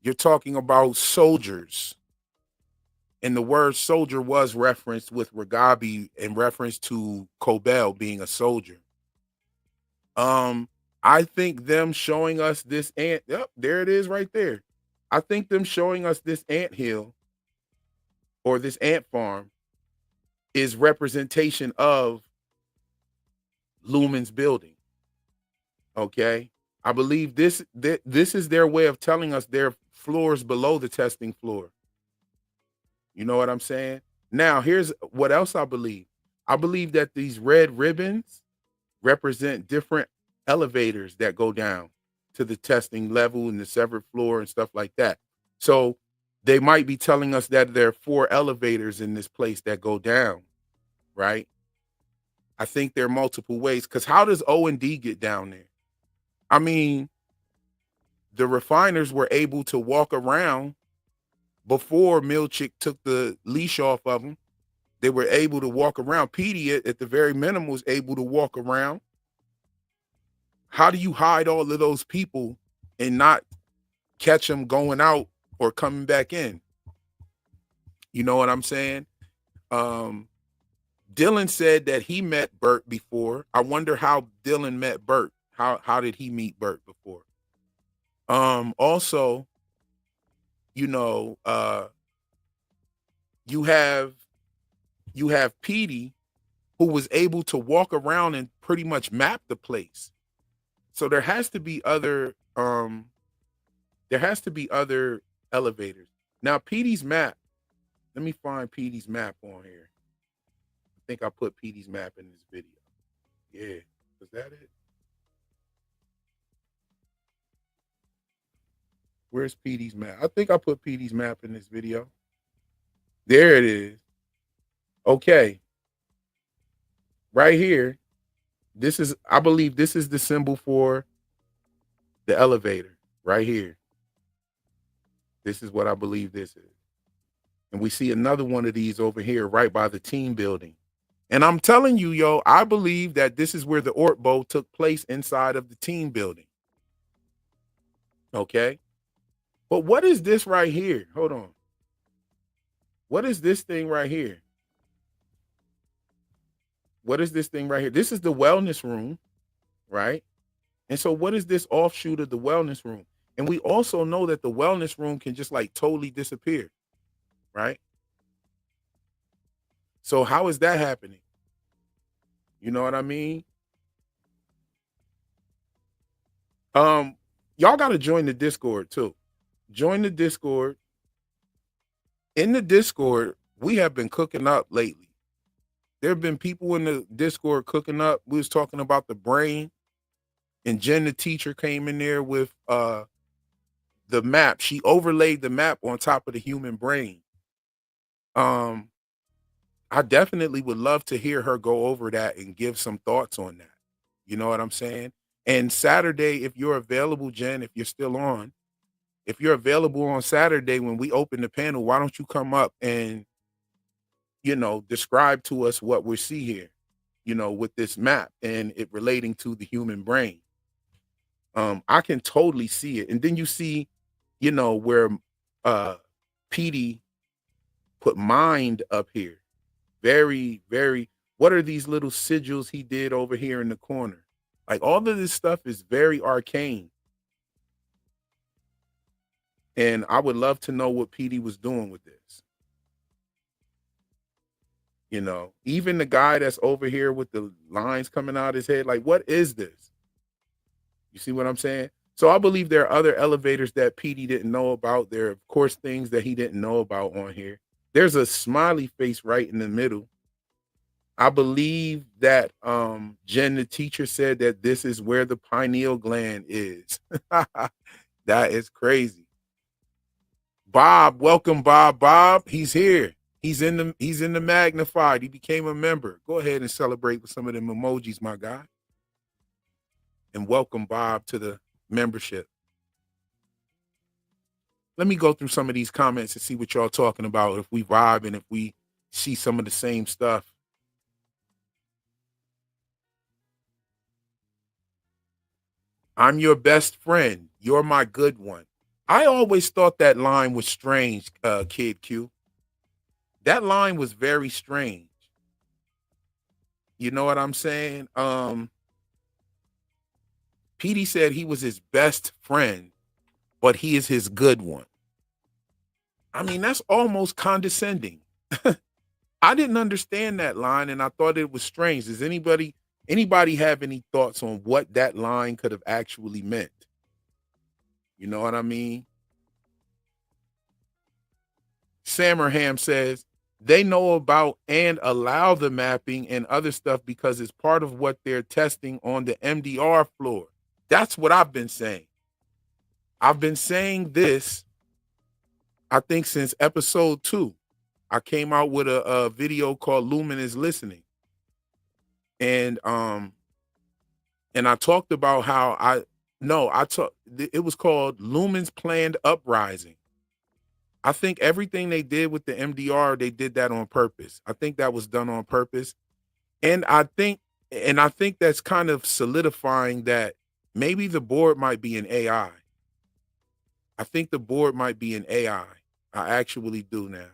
you're talking about soldiers. And the word soldier was referenced with Ragabi in reference to Cobell being a soldier. I think them showing us this ant, yep, there it is right there. I think them showing us this ant hill or this ant farm is representation of Lumen's building. Okay. I believe this is their way of telling us their floors below the testing floor. You know what I'm saying? Now, here's what else I believe. I believe that these red ribbons represent different elevators that go down to the testing level and the severed floor and stuff like that. So they might be telling us that there are 4 elevators in this place that go down, right? I think there are multiple ways. Because how does O and D get down there? I mean, the refiners were able to walk around before Milchick took the leash off of them. They were able to walk around. Petey, at the very minimum, was able to walk around. How do you hide all of those people and not catch them going out or coming back in? You know what I'm saying? Dylan said that he met Bert before. I wonder how Dylan met Bert. How did he meet Bert before? Also, you know, you have Petey, who was able to walk around and pretty much map the place. So there has to be other elevators. Now, Petey's map. Let me find Petey's map on here. I think I put Petey's map in this video. Yeah, was that it? Where's Petey's map? I think I put Petey's map in this video. There it is. Okay. Right here. I believe this is the symbol for the elevator. Right here. This is what I believe this is. And we see another one of these over here right by the team building. And I'm telling you, yo, I believe that this is where the Ort Bowl took place, inside of the team building. Okay. But what is this right here? Hold on. What is this thing right here? What is this thing right here? This is the wellness room, right? And so what is this offshoot of the wellness room? And we also know that the wellness room can just like totally disappear, right? So how is that happening? You know what I mean? Y'all got to join the Discord too. Join the Discord. In the Discord, we have been cooking up lately. There have been people in the Discord cooking up. We was talking about the brain, and Jen, the teacher, came in there with the map. She overlaid the map on top of the human brain. I definitely would love to hear her go over that and give some thoughts on that. You know what I'm saying? And Saturday, if you're available, Jen, if you're still on, if you're available on Saturday when we open the panel, why don't you come up and, you know, describe to us what we see here, you know, with this map and it relating to the human brain. I can totally see it. And then you see, you know, where Petey put mind up here. Very, very, what are these little sigils he did over here in the corner? Like all of this stuff is very arcane. And I would love to know what Petey was doing with this. You know, even the guy that's over here with the lines coming out of his head, like, what is this? You see what I'm saying? So I believe there are other elevators that Petey didn't know about. There are, of course, things that he didn't know about on here. There's a smiley face right in the middle. I believe that Jen, the teacher, said that this is where the pineal gland is. That is crazy. Bob, welcome, Bob. Bob, he's here. He's in the magnified. He became a member. Go ahead and celebrate with some of them emojis, my guy. And welcome Bob to the membership. Let me go through some of these comments and see what y'all talking about, if we vibe and if we see some of the same stuff. I'm your best friend. You're my good one. I always thought that line was strange, Kid Q. That line was very strange. You know what I'm saying? Petey said he was his best friend, but he is his good one. I mean, that's almost condescending. I didn't understand that line, and I thought it was strange. Does anybody have any thoughts on what that line could have actually meant? You know what I mean? Samerham says they know about and allow the mapping and other stuff because it's part of what they're testing on the MDR floor. That's what I've been saying. I've been saying this, I think, since episode 2. I came out with a video called Lumen is Listening. And I talked about how it was called Lumen's Planned Uprising. I think everything they did with the MDR, they did that on purpose. I think that was done on purpose. And I think that's kind of solidifying that maybe the board might be an AI. I think the board might be an AI. I actually do now.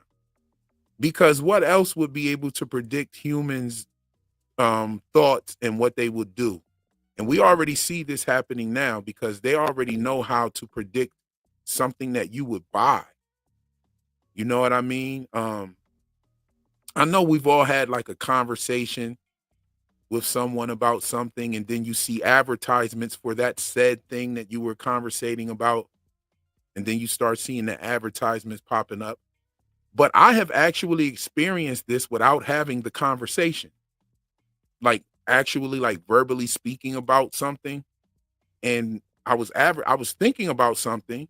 Because what else would be able to predict humans' thoughts and what they would do? And we already see this happening now because they already know how to predict something that you would buy. You know what I mean? I know we've all had like a conversation with someone about something, and then you see advertisements for that said thing that you were conversating about, and then you start seeing the advertisements popping up. But I have actually experienced this without having the conversation. Like actually like verbally speaking about something, and I was thinking about something,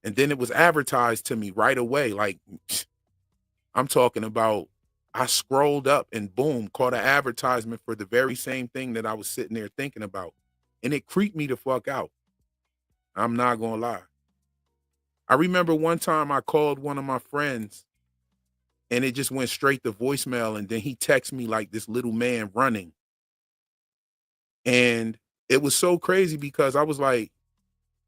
and then it was advertised to me right away. Like I'm talking about, I scrolled up and boom, caught an advertisement for the very same thing that I was sitting there thinking about. And it creeped me the fuck out. I'm not gonna lie. I remember one time I called one of my friends and it just went straight to voicemail, and then he texted me like this little man running. And it was so crazy because I was like,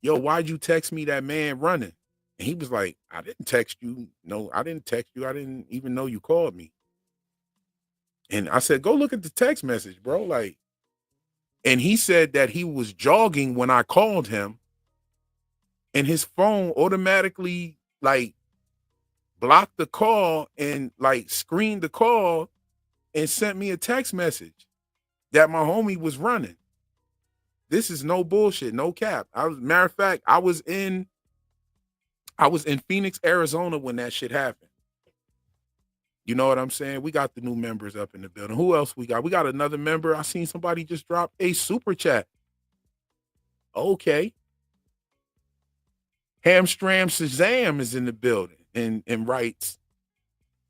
yo, why'd you text me that man running? And he was like, I didn't text you. No, I didn't text you. I didn't even know you called me. And I said, go look at the text message, bro. Like, and he said that he was jogging when I called him, and his phone automatically like blocked the call and like screened the call and sent me a text message that my homie was running. This is no bullshit, no cap. Matter of fact, I was in Phoenix, Arizona when that shit happened. You know what I'm saying? We got the new members up in the building. Who else we got? We got another member. I seen somebody just drop a super chat. Okay. Hamstram Shazam is in the building and writes,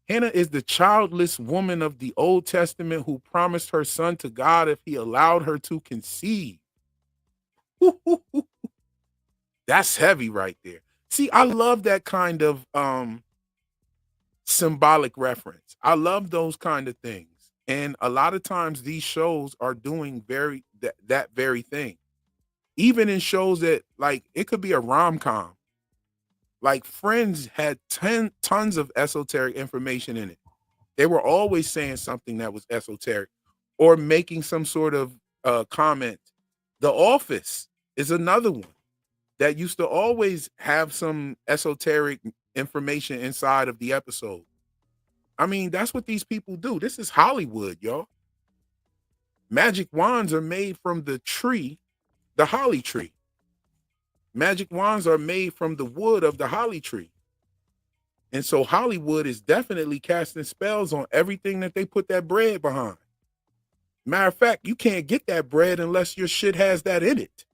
Hannah is the childless woman of the Old Testament who promised her son to God if he allowed her to conceive. That's heavy right there. See, I love that kind of symbolic reference. I love those kind of things. And a lot of times these shows are doing that very thing. Even in shows that, like, it could be a rom-com. Like Friends had tons of esoteric information in it. They were always saying something that was esoteric or making some sort of comment. The Office is another one that used to always have some esoteric information inside of the episode. I mean, that's what these people do. This is Hollywood, y'all. Magic wands are made from the tree, the holly tree. Magic wands are made from the wood of the holly tree. And so Hollywood is definitely casting spells on everything that they put that bread behind. Matter of fact, you can't get that bread unless your shit has that in it.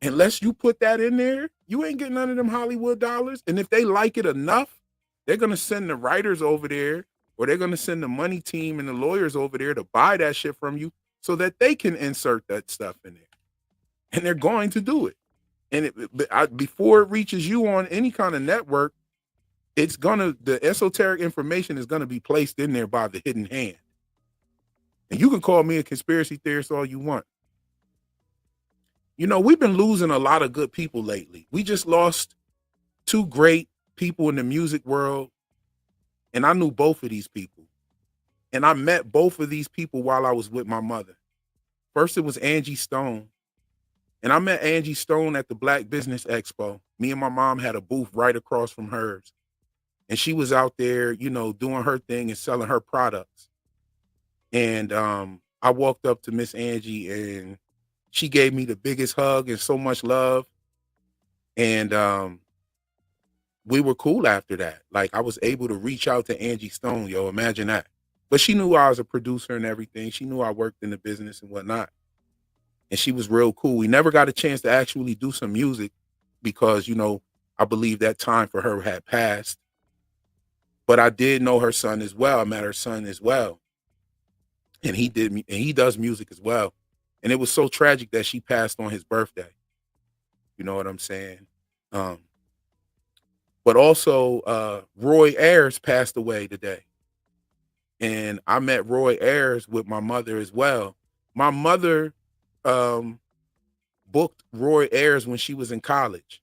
Unless you put that in there, you ain't getting none of them Hollywood dollars. And if they like it enough, they're going to send the writers over there, or they're going to send the money team and the lawyers over there to buy that shit from you so that they can insert that stuff in there. And they're going to do it. And before it reaches you on any kind of network, the esoteric information is going to be placed in there by the hidden hand. And you can call me a conspiracy theorist all you want. You know, we've been losing a lot of good people lately. We just lost 2 great people in the music world. And I knew both of these people. And I met both of these people while I was with my mother. First, it was Angie Stone. And I met Angie Stone at the Black Business Expo. Me and my mom had a booth right across from hers. And she was out there, you know, doing her thing and selling her products. And I walked up to Miss Angie and she gave me the biggest hug and so much love. And we were cool after that. Like, I was able to reach out to Angie Stone, yo, imagine that. But she knew I was a producer and everything. She knew I worked in the business and whatnot. And she was real cool. We never got a chance to actually do some music because, I believe that time for her had passed. But I did know her son as well. I met her son as well. And he does music as well. And it was so tragic that she passed on his birthday. You know what I'm saying? But also, Roy Ayers passed away today. And I met Roy Ayers with my mother as well. My mother booked Roy Ayers when she was in college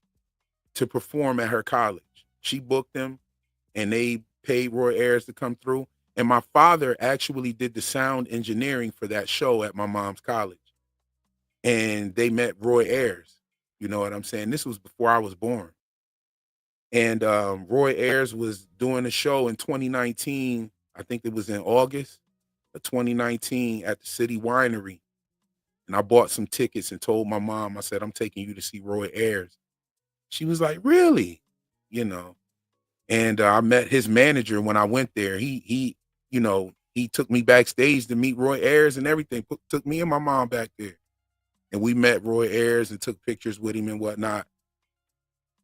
to perform at her college. She booked him and they paid Roy Ayers to come through. And my father actually did the sound engineering for that show at my mom's college. And they met Roy Ayers. You know what I'm saying? This was before I was born. And Roy Ayers was doing a show in 2019. I think it was in August of 2019 at the City Winery. And I bought some tickets and told my mom, I said, I'm taking you to see Roy Ayers. She was like, really? And I met his manager when I went there. He took me backstage to meet Roy Ayers and everything. Took me and my mom back there. And we met Roy Ayers and took pictures with him and whatnot.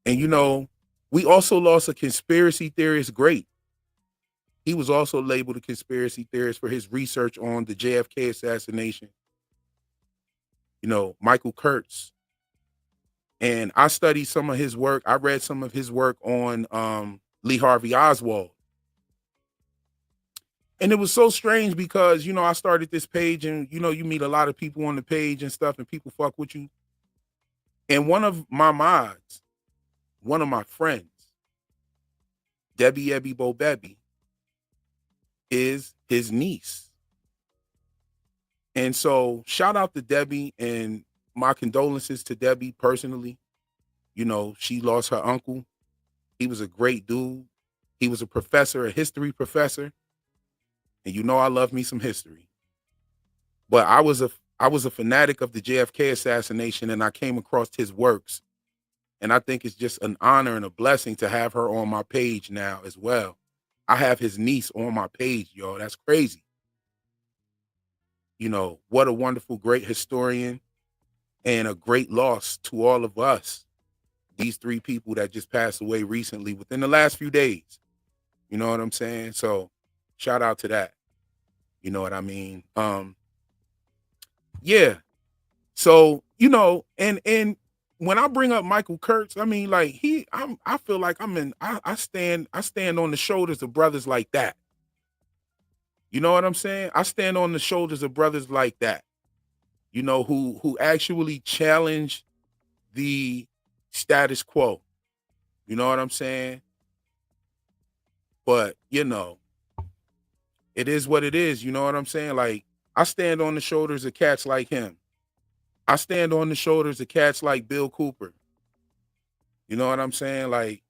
And, we also lost a conspiracy theorist great. He was also labeled a conspiracy theorist for his research on the JFK assassination. Michael Kurtz. And I studied some of his work. I read some of his work on Lee Harvey Oswald. And it was so strange because, I started this page and, you meet a lot of people on the page and stuff and people fuck with you. And one of my mods, one of my friends, Debbie Ebby Bo Bebby, is his niece. And so shout out to Debbie and my condolences to Debbie personally. She lost her uncle. He was a great dude. He was a professor, a history professor. And I love me some history. But I was a fanatic of the JFK assassination and I came across his works. And I think it's just an honor and a blessing to have her on my page now as well. I have his niece on my page, yo. That's crazy. What a wonderful, great historian and a great loss to all of us. These three people that just passed away recently within the last few days. You know what I'm saying? So shout out to that. You know what I mean? Yeah. So, and when I bring up Michael Kurtz, I mean, like I feel like I stand on the shoulders of brothers like that. You know what I'm saying? I stand on the shoulders of brothers like that, who actually challenge the status quo. You know what I'm saying? But, it is what it is. You know what I'm saying? Like, I stand on the shoulders of cats like him. I stand on the shoulders of cats like Bill Cooper. You know what I'm saying? Like,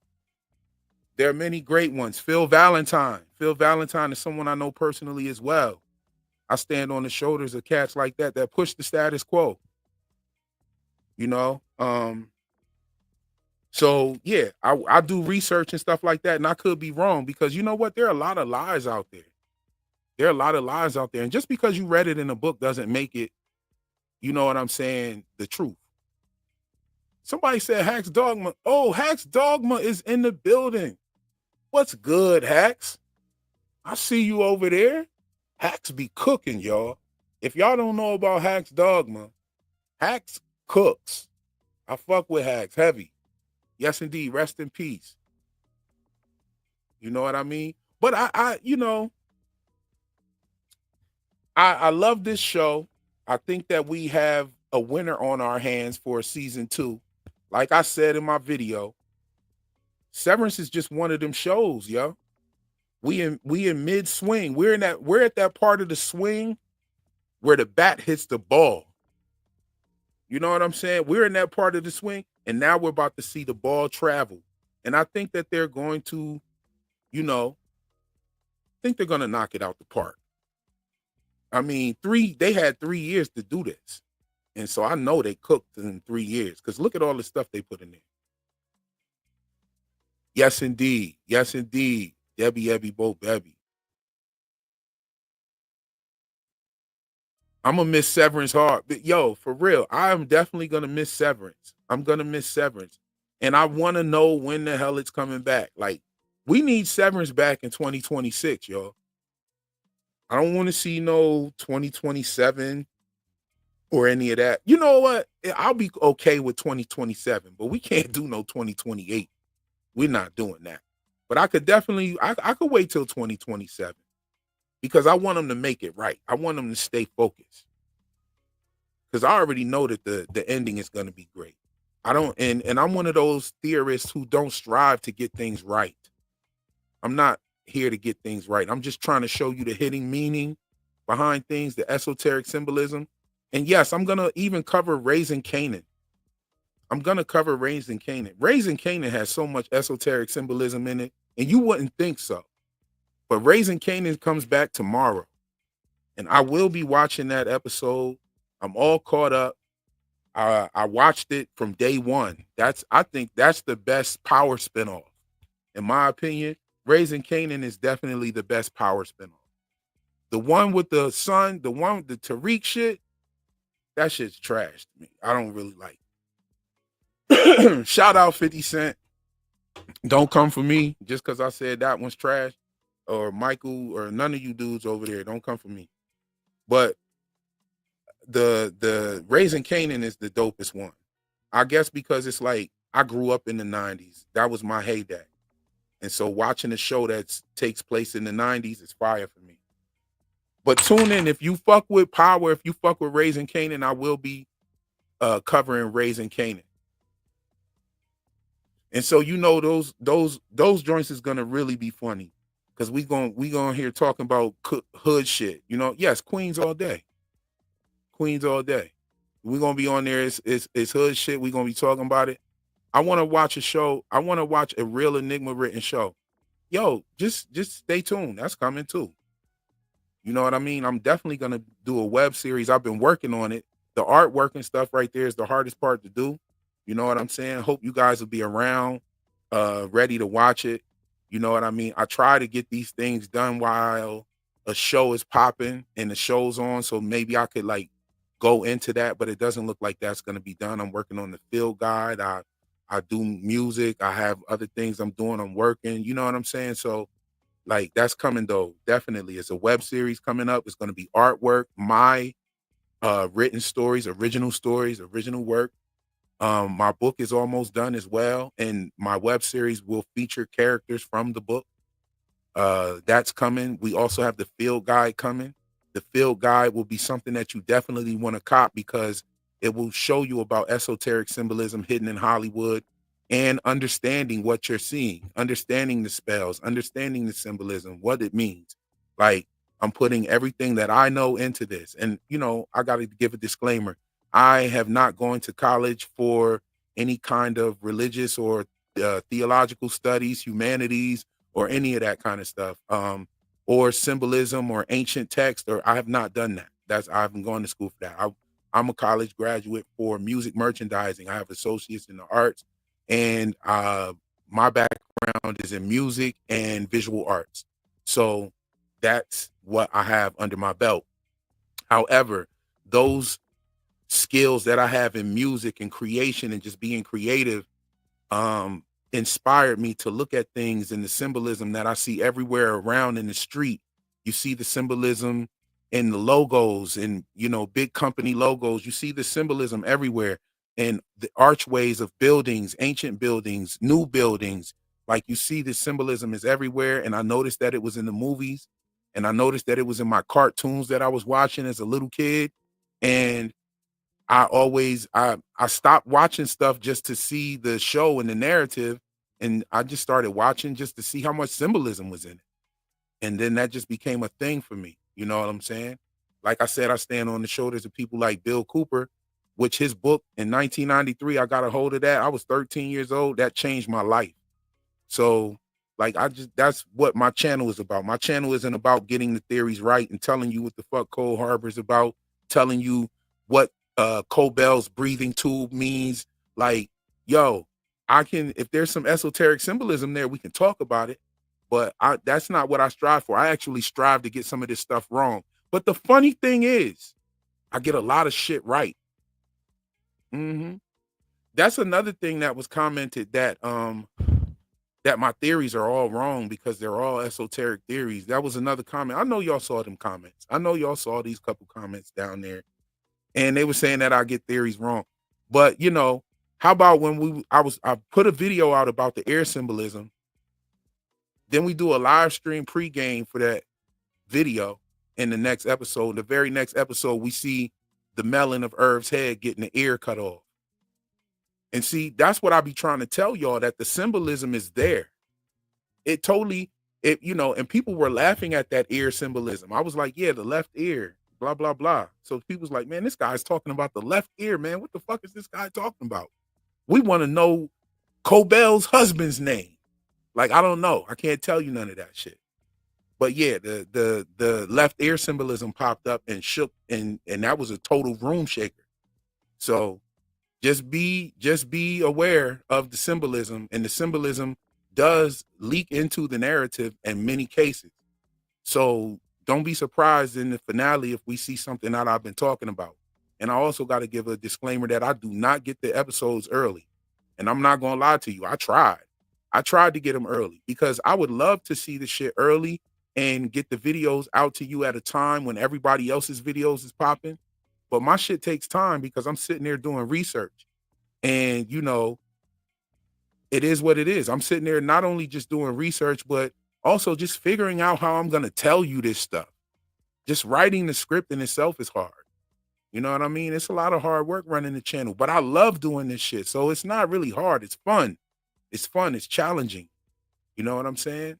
there are many great ones. Phil Valentine. Phil Valentine is someone I know personally as well. I stand on the shoulders of cats like that push the status quo. So yeah, I do research and stuff like that, and I could be wrong because you know what? There are a lot of lies out there. There are a lot of lies out there. And just because you read it in a book doesn't make it, you know what I'm saying, the truth. Somebody said Hacks Dogma. Oh, Hacks Dogma is in the building. What's good, Hacks? I see you over there. Hacks be cooking, y'all. If y'all don't know about Hacks Dogma, Hacks cooks. I fuck with Hacks heavy. Yes, indeed. Rest in peace. You know what I mean? But I love this show. I think that we have a winner on our hands for season 2. Like I said in my video, Severance is just one of them shows, yo. We in mid swing. We're at that part of the swing where the bat hits the ball. You know what I'm saying? We're in that part of the swing, and now we're about to see the ball travel. And I think that they're going to, they're going to knock it out the park. I mean, they had 3 years to do this. And so I know they cooked in 3 years because look at all the stuff they put in there. Yes, indeed. Yes, indeed. Debbie, Ebby, Bo, Bebby. I'm gonna miss Severance hard. But yo, for real, I'm definitely gonna miss Severance. I'm gonna miss Severance. And I wanna know when the hell it's coming back. Like, we need Severance back in 2026, yo. I don't want to see no 2027 or any of that. You know what? I'll be okay with 2027, but we can't do no 2028. We're not doing that. But I could definitely, I could wait till 2027 because I want them to make it right. I want them to stay focused because I already know that the ending is going to be great. I don't, and I'm one of those theorists who don't strive to get things right. I'm not here to get things right. I'm just trying to show you the hidden meaning behind things, the esoteric symbolism. And yes, I'm going to even cover Raising Canaan. I'm going to cover Raising Canaan. Raising Canaan has so much esoteric symbolism in it, and you wouldn't think so. But Raising Canaan comes back tomorrow, and I will be watching that episode. I'm all caught up. I watched it from day one. I think that's the best power spinoff. In my opinion, Raising Canaan is definitely the best power spinoff. The one with the son, the one with the Tariq shit, that shit's trash to me. I don't really like it. Shout out 50 Cent. Don't come for me just because I said that one's trash. Or Michael or none of you dudes over there. Don't come for me. But the Raising Canaan is the dopest one. I guess because it's like I grew up in the 90s. That was my heyday. And so watching a show that takes place in the 90s is fire for me. But tune in. If you fuck with Power, if you fuck with Raising Canaan, I will be covering Raising Canaan. And so you know those joints is gonna really be funny. Cause we gonna hear talking about hood shit. You know, yes, Queens all day. Queens all day. We're gonna be on there. It's hood shit. We're gonna be talking about it. I want to watch a show. I want to watch a Real Enigma written show. Yo, just stay tuned. That's coming too. You know what I mean? I'm definitely gonna do a web series. I've been working on it. The artwork and stuff right there is the hardest part to do. You know what I'm saying? Hope you guys will be around, ready to watch it. You know what I mean? I try to get these things done while a show is popping and the show's on. So maybe I could like go into that, but it doesn't look like that's going to be done. I'm working on the field guide. I do music. I have other things I'm doing. I'm working. You know what I'm saying? So like that's coming though. Definitely. It's a web series coming up. It's going to be artwork, my written stories, original work. My book is almost done as well, and my web series will feature characters from the book. That's coming. We also have the field guide coming. The field guide will be something that you definitely want to cop because it will show you about esoteric symbolism hidden in Hollywood and understanding what you're seeing, understanding the spells, understanding the symbolism, what it means. Like I'm putting everything that I know into this. And, you know, I got to give a disclaimer. I have not gone to college for any kind of religious or theological studies, humanities, or any of that kind of stuff, or symbolism or ancient text, or I have not done that. I haven't gone to school for that. I'm a college graduate for music merchandising. I have associates in the arts, and my background is in music and visual arts. So that's what I have under my belt. However, those skills that I have in music and creation and just being creative inspired me to look at things and the symbolism that I see everywhere around in the street. You see the symbolism in the logos and, you know, big company logos. You see the symbolism everywhere and the archways of buildings, ancient buildings, new buildings. Like you see the symbolism is everywhere. And I noticed that it was in the movies and I noticed that it was in my cartoons that I was watching as a little kid. And I stopped watching stuff just to see the show and the narrative. And I just started watching just to see how much symbolism was in it. And then that just became a thing for me. You know what I'm saying? Like I said, I stand on the shoulders of people like Bill Cooper, which his book in 1993, I got a hold of that. I was 13 years old. That changed my life. So like, that's what my channel is about. My channel isn't about getting the theories right and telling you what the fuck Cold Harbor is about, telling you what Cobell's breathing tube means. Like, yo, if there's some esoteric symbolism there, we can talk about it. But that's not what I strive for. I actually strive to get some of this stuff wrong. But the funny thing is, I get a lot of shit right. That's another thing that was commented, that that my theories are all wrong because they're all esoteric theories. That was another comment. I know y'all saw them comments. I know y'all saw these couple comments down there, and they were saying that I get theories wrong. But you know, how about when I put a video out about the air symbolism, then we do a live stream pregame for that video in the next episode. The very next episode, we see the melon of Irv's head getting the ear cut off. And see, that's what I be trying to tell y'all, that the symbolism is there. You know, and people were laughing at that ear symbolism. I was like, yeah, the left ear, blah, blah, blah. So people's like, man, this guy's talking about the left ear, man. What the fuck is this guy talking about? We want to know Cobell's husband's name. Like, I don't know. I can't tell you none of that shit. But yeah, the left ear symbolism popped up and shook, and that was a total room shaker. So just be aware of the symbolism, and the symbolism does leak into the narrative in many cases. So don't be surprised in the finale if we see something that I've been talking about. And I also got to give a disclaimer that I do not get the episodes early. And I'm not going to lie to you. I tried to get them early because I would love to see the shit early and get the videos out to you at a time when everybody else's videos is popping. But my shit takes time because I'm sitting there doing research. And, you know, it is what it is. I'm sitting there not only just doing research, but also just figuring out how I'm going to tell you this stuff. Just writing the script in itself is hard. You know what I mean? It's a lot of hard work running the channel, but I love doing this shit. So it's not really hard. It's fun. It's fun. It's challenging. You know what I'm saying?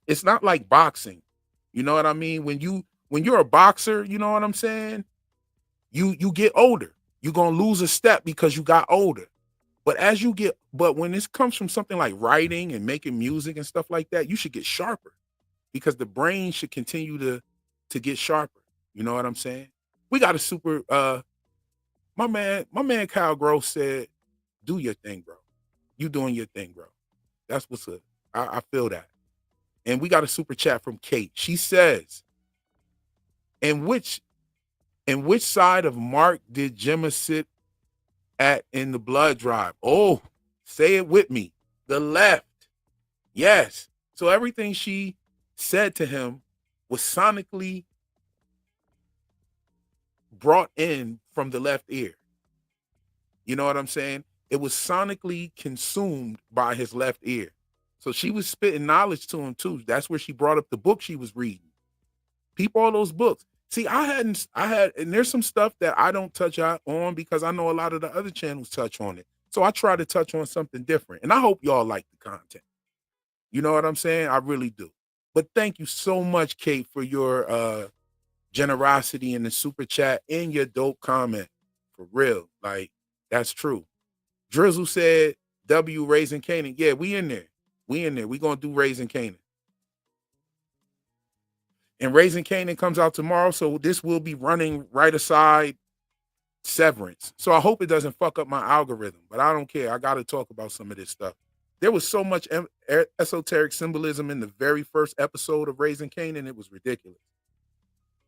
It's not like boxing. You know what I mean? When you're a boxer, you know what I'm saying? You get older. You're going to lose a step because you got older. But when this comes from something like writing and making music and stuff like that, you should get sharper because the brain should continue to get sharper. You know what I'm saying? We got a super, my man Kyle Gross said, do your thing, bro. You doing your thing, bro. That's what's up. I feel that. And we got a super chat from Kate. She says, in which side of Mark did Gemma sit at in the blood drive? Oh, say it with me. The left. Yes. So everything she said to him was sonically brought in from the left ear. You know what I'm saying? It was sonically consumed by his left ear. So she was spitting knowledge to him too. That's where she brought up the book she was reading. Peep all those books. See, and there's some stuff that I don't touch on because I know a lot of the other channels touch on it. So I try to touch on something different. And I hope y'all like the content. You know what I'm saying? I really do. But thank you so much, Kate, for your generosity in the super chat and your dope comment. For real. Like, that's true. Drizzle said, W Raising Canaan. Yeah, we in there. We going to do Raising Canaan. And Raising Canaan comes out tomorrow, so this will be running right aside Severance. So I hope it doesn't fuck up my algorithm, but I don't care. I got to talk about some of this stuff. There was so much esoteric symbolism in the very first episode of Raising Canaan, it was ridiculous.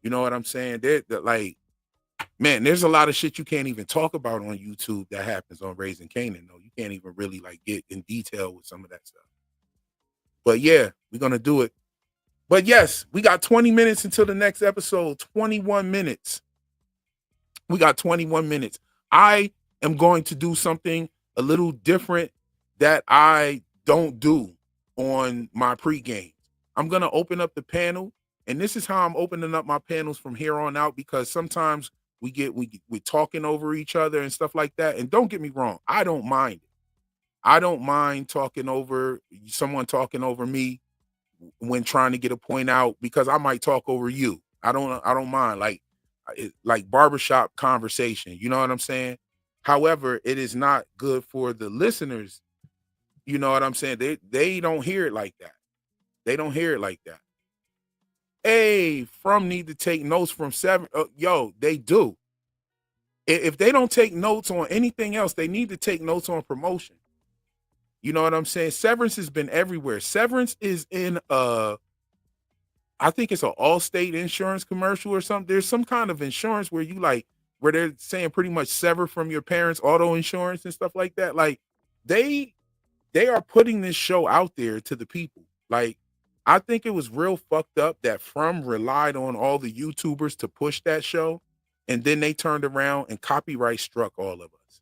You know what I'm saying? Man, there's a lot of shit you can't even talk about on YouTube that happens on Raising Canaan, though. You can't even really get in detail with some of that stuff. But yeah, we're going to do it. But yes, we got 20 minutes until the next episode. 21 minutes. We got 21 minutes. I am going to do something a little different that I don't do on my pregame. I'm going to open up the panel, and this is how I'm opening up my panels from here on out, because sometimes we're talking over each other and stuff like that. And don't get me wrong, I don't mind it. I don't mind someone talking over me when trying to get a point out, because I might talk over you. I don't mind, like barbershop conversation. You know what I'm saying? However, it is not good for the listeners. You know what I'm saying? They don't hear it like that. They don't hear it like that. Hey, from need to take notes from Severance. Yo, they do. If they don't take notes on anything else, they need to take notes on promotion. You know what I'm saying? Severance has been everywhere. Severance is in I think it's an Allstate insurance commercial or something. There's some kind of insurance where where they're saying pretty much sever from your parents' auto insurance and stuff like that. Like they are putting this show out there to the people. Like I think it was real fucked up that From relied on all the YouTubers to push that show, and then they turned around and copyright struck all of us.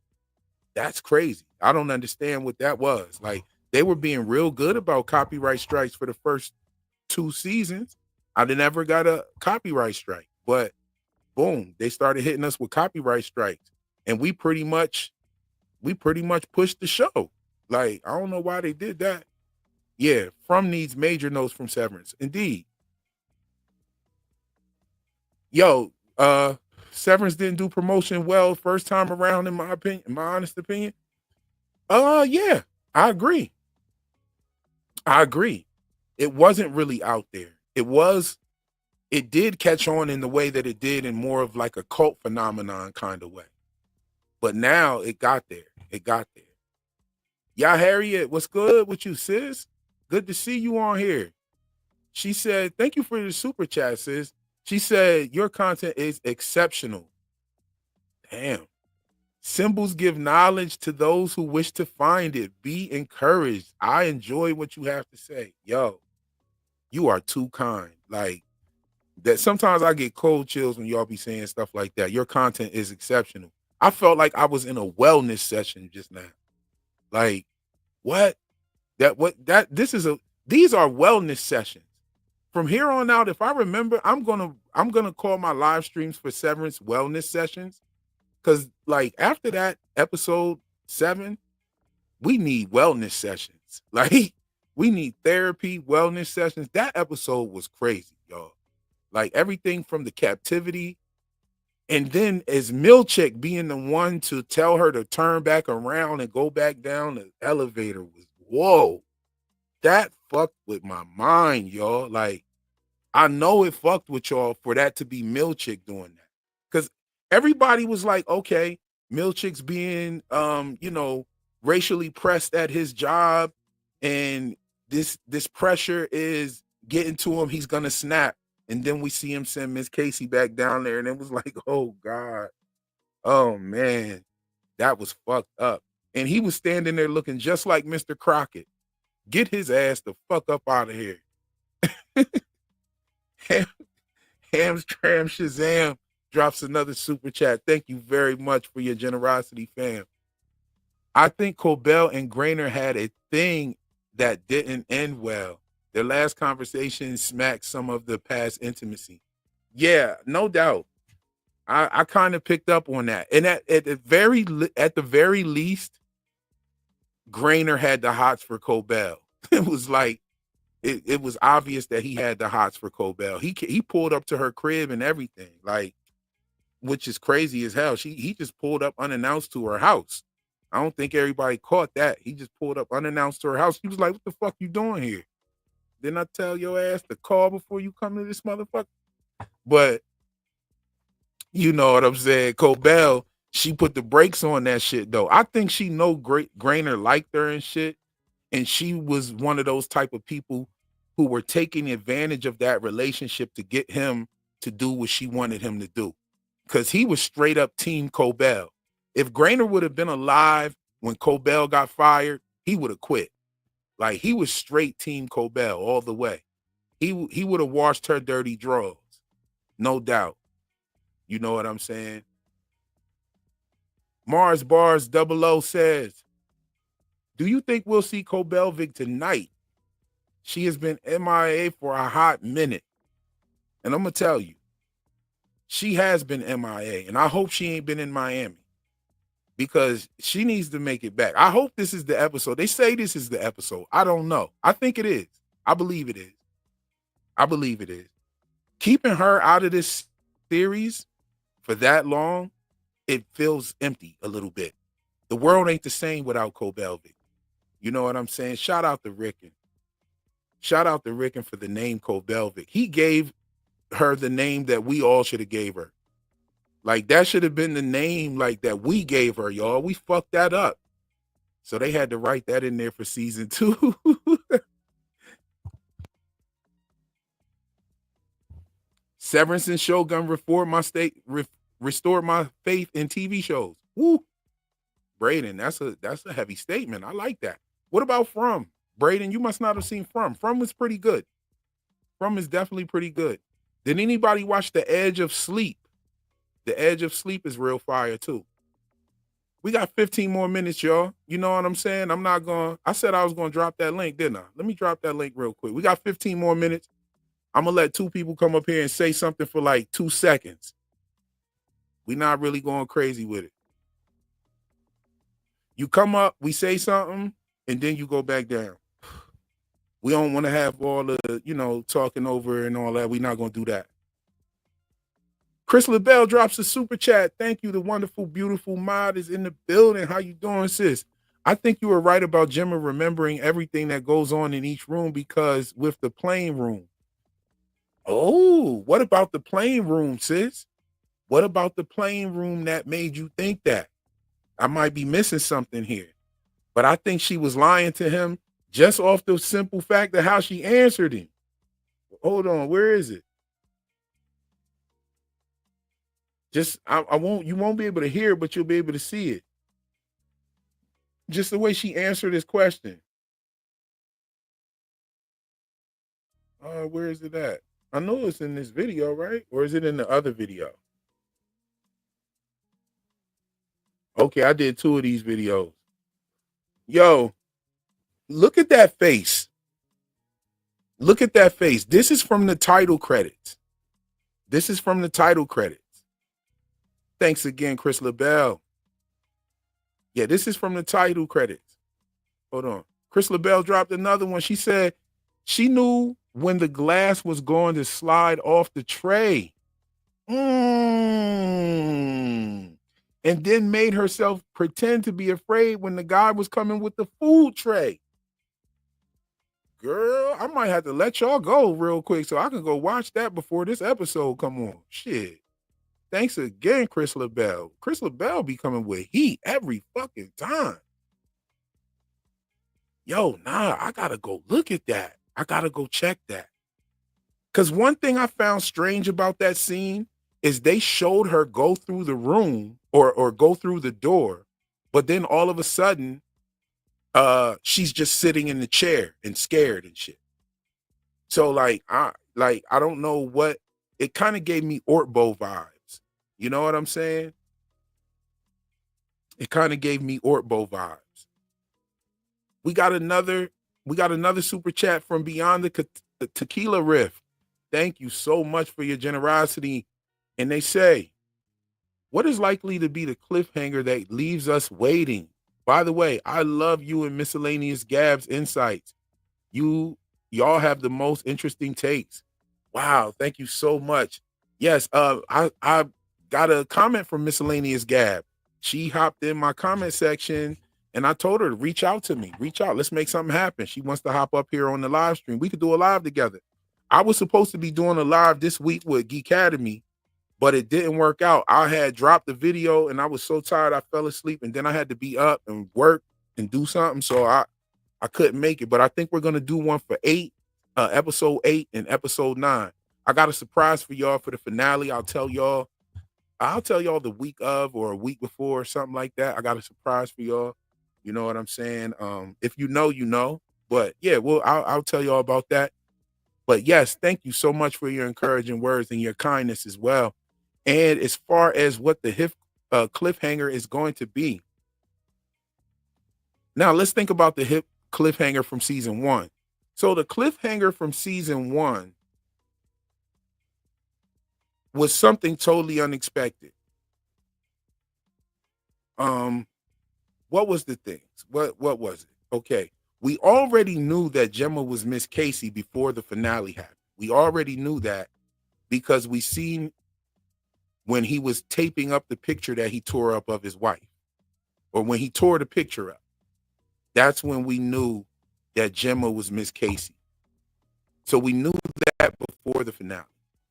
That's crazy. I don't understand what that was. Like they were being real good about copyright strikes for the first 2 seasons. I never got a copyright strike, but boom, they started hitting us with copyright strikes, and we pretty much pushed the show. Like I don't know why they did that. Yeah, From needs major notes from Severance. Indeed. Yo, Severance didn't do promotion well first time around, in my opinion, in my honest opinion. Yeah, I agree. It wasn't really out there. It did catch on in the way that it did in more of like a cult phenomenon kind of way. But now it got there. Yeah, Harriet, what's good with you, sis? Good to see you on here. She said, thank you for the super chat, sis. She said, your content is exceptional. Damn. Symbols give knowledge to those who wish to find it. Be encouraged. I enjoy what you have to say. Yo, you are too kind. Like that. Sometimes I get cold chills when y'all be saying stuff like that. Your content is exceptional. I felt like I was in a wellness session just now. Like, what? These are wellness sessions. From here on out, if I remember, I'm gonna call my live streams for Severance wellness sessions. Cause like after that episode 7, we need wellness sessions. Like we need therapy, wellness sessions. That episode was crazy, y'all. Like everything from the captivity, and then as Milchick being the one to tell her to turn back around and go back down the elevator was whoa. That fucked with my mind, y'all. Like I know it fucked with y'all for that to be Milchick doing that. Because everybody was like, okay, Milchick's being racially pressed at his job, and this pressure is getting to him, he's gonna snap. And then we see him send Miss Casey back down there, and it was like, oh God, oh man, that was fucked up. And he was standing there looking just like Mr. Crockett. Get his ass the fuck up out of here. Hamstram Shazam drops another super chat. Thank you very much for your generosity, fam. I think Cobell and Grainer had a thing that didn't end well. Their last conversation smacked some of the past intimacy. Yeah, no doubt. I kind of picked up on that. And at the very least, Grainer had the hots for Cobell. It was like, it was obvious that he had the hots for Cobell. He pulled up to her crib and everything, like, which is crazy as hell. He just pulled up unannounced to her house. I don't think everybody caught that. He just pulled up unannounced to her house. He was like, what the fuck you doing here? Didn't I tell your ass to call before you come to this motherfucker? But you know what I'm saying? Cobell, she put the brakes on that shit though. I think she know Grainer liked her and shit. And she was one of those type of people who were taking advantage of that relationship to get him to do what she wanted him to do. Because he was straight up team Cobell. If Grainer would have been alive when Cobell got fired, he would have quit. Like he was straight team Cobell all the way. He would have washed her dirty drawers. No doubt. You know what I'm saying? Mars Bars 00 says, do you think we'll see Cobelvig tonight? She has been MIA for a hot minute. And I'm going to tell you, she has been MIA. And I hope she ain't been in Miami because she needs to make it back. I hope this is the episode. They say this is the episode. I don't know. I think it is. I believe it is. Keeping her out of this series for that long, it feels empty a little bit. The world ain't the same without Cobelvig. You know what I'm saying? Shout out to Rickon. For the name Cobelvig. He gave her the name that we all should have gave her. Like that should have been the name like that we gave her, y'all. We fucked that up. So they had to write that in there for season 2. Severance and Shogun restored my faith in TV shows. Woo. Braden, that's a heavy statement. I like that. What about From? Braden, you must not have seen From. From was pretty good. From is definitely pretty good. Did anybody watch The Edge of Sleep? The Edge of Sleep is real fire too. We got 15 more minutes, y'all. You know what I'm saying? I said I was going to drop that link, didn't I? Let me drop that link real quick. We got 15 more minutes. I'm going to let 2 people come up here and say something for like 2 seconds. We're not really going crazy with it. You come up, we say something, and then you go back down. We don't want to have all the, talking over and all that. We're not going to do that. Chris LaBelle drops a super chat. Thank you. The wonderful, beautiful mod is in the building. How you doing, sis? I think you were right about Gemma remembering everything that goes on in each room because with the playing room. Oh, what about the playing room, sis? What about the playing room that made you think that? I might be missing something here. But I think she was lying to him just off the simple fact of how she answered him. Hold on, where is it? You won't be able to hear it, but you'll be able to see it. Just the way she answered his question. Where is it at? I know it's in this video, right? Or is it in the other video? Okay, I did 2 of these videos. Yo, look at that face. Look at that face. This is from the title credits. Thanks again, Chris LaBelle. Yeah, this is from the title credits. Hold on. Chris LaBelle dropped another one. She said she knew when the glass was going to slide off the tray. And then made herself pretend to be afraid when the guy was coming with the food tray. Girl, I might have to let y'all go real quick so I can go watch that before this episode come on. Shit. Thanks again, Chris LaBelle. Chris LaBelle be coming with heat every fucking time. Yo, I gotta go look at that. I gotta go check that. Because one thing I found strange about that scene is they showed her go through the room or go through the door, but then all of a sudden, she's just sitting in the chair and scared and shit. So I don't know what, it kind of gave me Ortbo vibes. You know what I'm saying? It kind of gave me Ortbo vibes. We got another super chat from Beyond the Tequila Rift. Thank you so much for your generosity. And they say, what is likely to be the cliffhanger that leaves us waiting? By the way, I love you and Miscellaneous Gab's insights. Y'all have the most interesting takes. Wow, thank you so much. Yes, I got a comment from Miscellaneous Gab. She hopped in my comment section and I told her to reach out to me. Reach out. Let's make something happen. She wants to hop up here on the live stream. We could do a live together. I was supposed to be doing a live this week with Geek Academy, but it didn't work out. I had dropped the video and I was so tired I fell asleep, and then I had to be up and work and do something, so I couldn't make it. But I think we're gonna do one for episode 8 and episode 9. I got a surprise for y'all for the finale. I'll tell y'all the week of or a week before or something like that. I got a surprise for y'all. You know what I'm saying? If you know, you know. But yeah, well, I'll tell y'all about that. But yes, thank you so much for your encouraging words and your kindness as well. And as far as what the cliffhanger is going to be, now let's think about the cliffhanger from season 1. So the cliffhanger from season 1 was something totally unexpected. What was the things? What was it? Okay. We already knew that Gemma was Miss Casey before the finale happened. We already knew that because we seen when he was taping up the picture that he tore up of his wife, or when he tore the picture up. That's when we knew that Gemma was Miss Casey. So we knew that before the finale.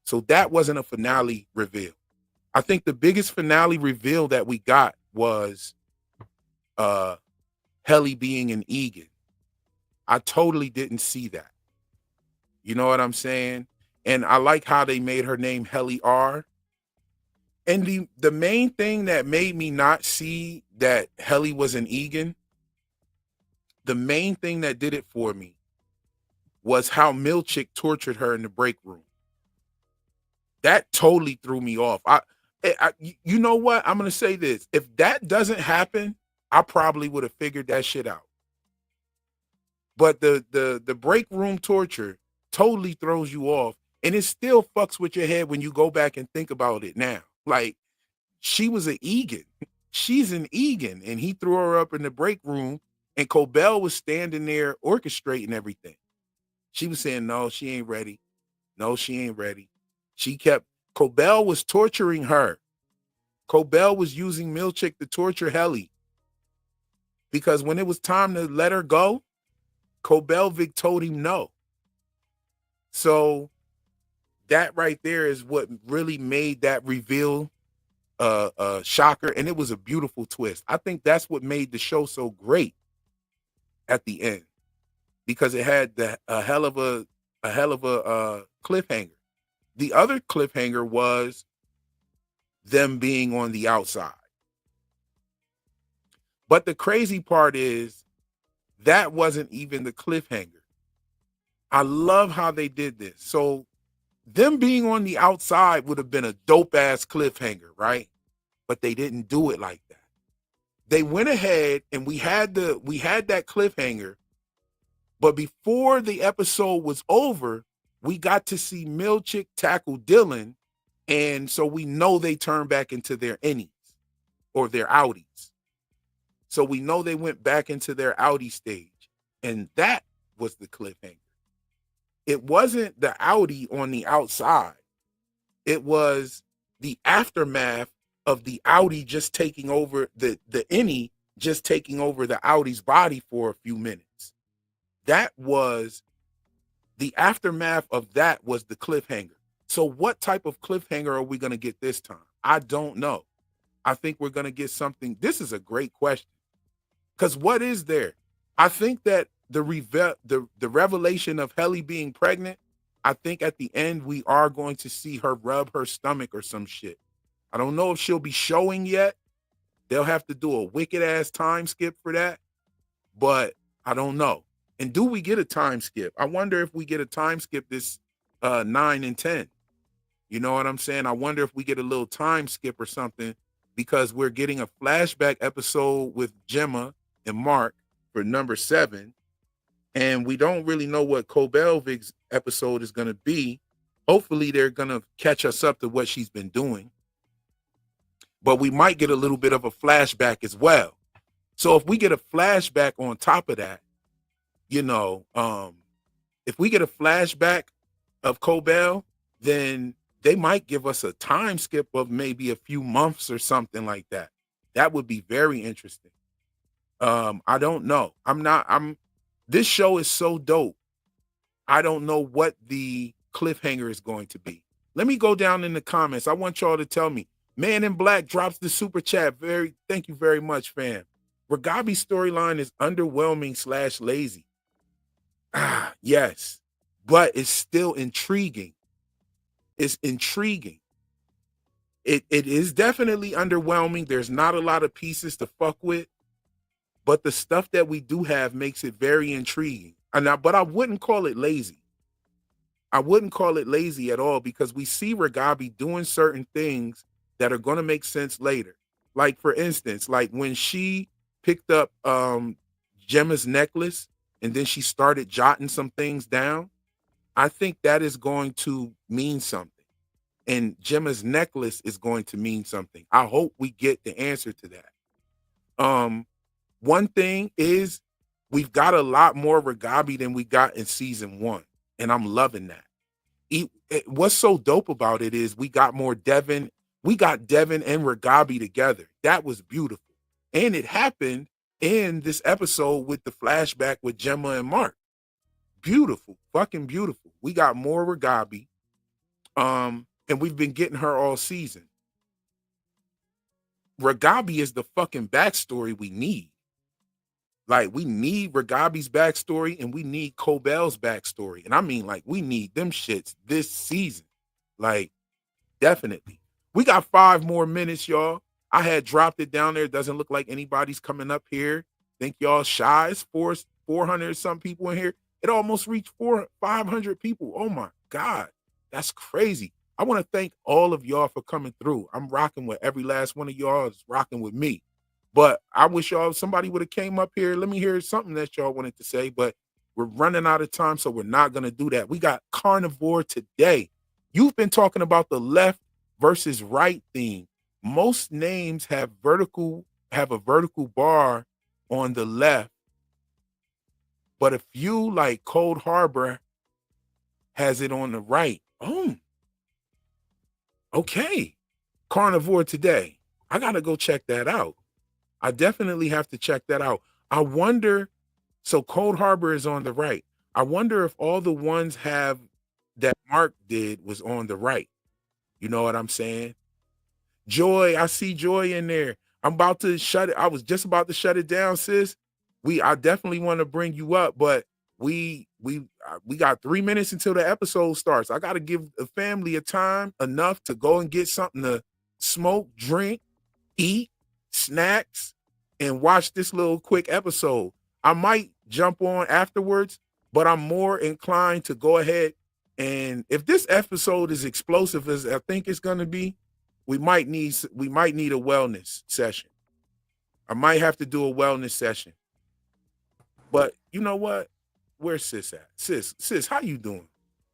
So that wasn't a finale reveal. I think the biggest finale reveal that we got was Helly being an Egan. I totally didn't see that. You know what I'm saying? And I like how they made her name Helly R. And the main thing that made me not see that Helly was an Egan, the main thing that did it for me was how Milchick tortured her in the break room. That totally threw me off. You know what? I'm going to say this. If that doesn't happen, I probably would have figured that shit out. But the break room torture totally throws you off. And it still fucks with your head when you go back and think about it now. Like, she was an Egan. She's an Egan. And he threw her up in the break room. And Cobell was standing there orchestrating everything. She was saying, no, she ain't ready. No, she ain't ready. Cobell was torturing her. Cobell was using Milchick to torture Helly. Because when it was time to let her go, Cobell told him no. So that right there is what really made that reveal shocker, and it was a beautiful twist. I think that's what made the show so great at the end, because it had a hell of a cliffhanger. The other cliffhanger was them being on the outside. But the crazy part is that wasn't even the cliffhanger. I love how they did this. So them being on the outside would have been a dope ass cliffhanger, right? But they didn't do it like that. They went ahead and we had that cliffhanger. But before the episode was over, we got to see Milchick tackle Dylan. And so we know they turned back into their innies or their outies. So we know they went back into their outie stage. And that was the cliffhanger. It wasn't the outie on the outside. It was the aftermath of the outie just taking over, the innie just taking over the outie's body for a few minutes. That was the aftermath of that was the cliffhanger. So what type of cliffhanger are we going to get this time? I don't know. I think we're going to get something. This is a great question. Because what is there? I think that the revelation of Helly being pregnant, I think at the end we are going to see her rub her stomach or some shit. I don't know if she'll be showing yet. They'll have to do a wicked ass time skip for that. But I don't know. And do we get a time skip? I wonder if we get a time skip this 9 and 10. You know what I'm saying? I wonder if we get a little time skip or something, because we're getting a flashback episode with Gemma and Mark for number 7. And we don't really know what Cobell episode is going to be. Hopefully they're going to catch us up to what she's been doing. But we might get a little bit of a flashback as well. So if we get a flashback on top of that, you know, if we get a flashback of Cobell, then they might give us a time skip of maybe a few months or something like that. That would be very interesting. I don't know. This show is so dope. I don't know what the cliffhanger is going to be. Let me go down in the comments. I want y'all to tell me. Man in Black drops the super chat. Thank you very much, fam. Ragabi's storyline is underwhelming / lazy. Yes, but it's still intriguing. It's intriguing. It is definitely underwhelming. There's not a lot of pieces to fuck with, but the stuff that we do have makes it very intriguing. But I wouldn't call it lazy. I wouldn't call it lazy at all, because we see Ragabi doing certain things that are going to make sense later. Like, for instance, like when she picked up Gemma's necklace and then she started jotting some things down, I think that is going to mean something. And Gemma's necklace is going to mean something. I hope we get the answer to that. One thing is we've got a lot more Ragabi than we got in season 1. And I'm loving that. What's so dope about it is we got more Devin. We got Devin and Ragabi together. That was beautiful. And it happened in this episode with the flashback with Gemma and Mark. Beautiful. Fucking beautiful. We got more Ragabi. And we've been getting her all season. Ragabi is the fucking backstory we need. Like, we need Regabi's backstory and we need Cobell's backstory. And I mean, like, we need them shits this season. Like, definitely. We got 5 more minutes, y'all. I had dropped it down there. It doesn't look like anybody's coming up here. Think y'all shy? It's 400 some people in here. It almost reached 500 people. Oh my God. That's crazy. I want to thank all of y'all for coming through. I'm rocking with every last one of y'all is rocking with me. But I wish y'all somebody would have came up here. Let me hear something that y'all wanted to say, but we're running out of time, so we're not going to do that. We got carnivore today. You've been talking about the left versus right theme. Most names have a vertical bar on the left, but a few like Cold Harbor has it on the right. Oh, okay. Carnivore today. I got to go check that out. I definitely have to check that out. I wonder, so Cold Harbor is on the right. I wonder if all the ones have that Mark did was on the right. You know what I'm saying? Joy, I see Joy in there. I'm about to shut it. I was just about to shut it down, sis. I definitely want to bring you up, but we got 3 minutes until the episode starts. I got to give the family a time enough to go and get something to smoke, drink, eat, snacks, and watch this little quick episode. I might jump on afterwards, but I'm more inclined to go ahead, and if this episode is explosive as I think it's going to be, we might need a wellness session. I might have to do a wellness session. But you know what? Where's sis at? Sis, how you doing?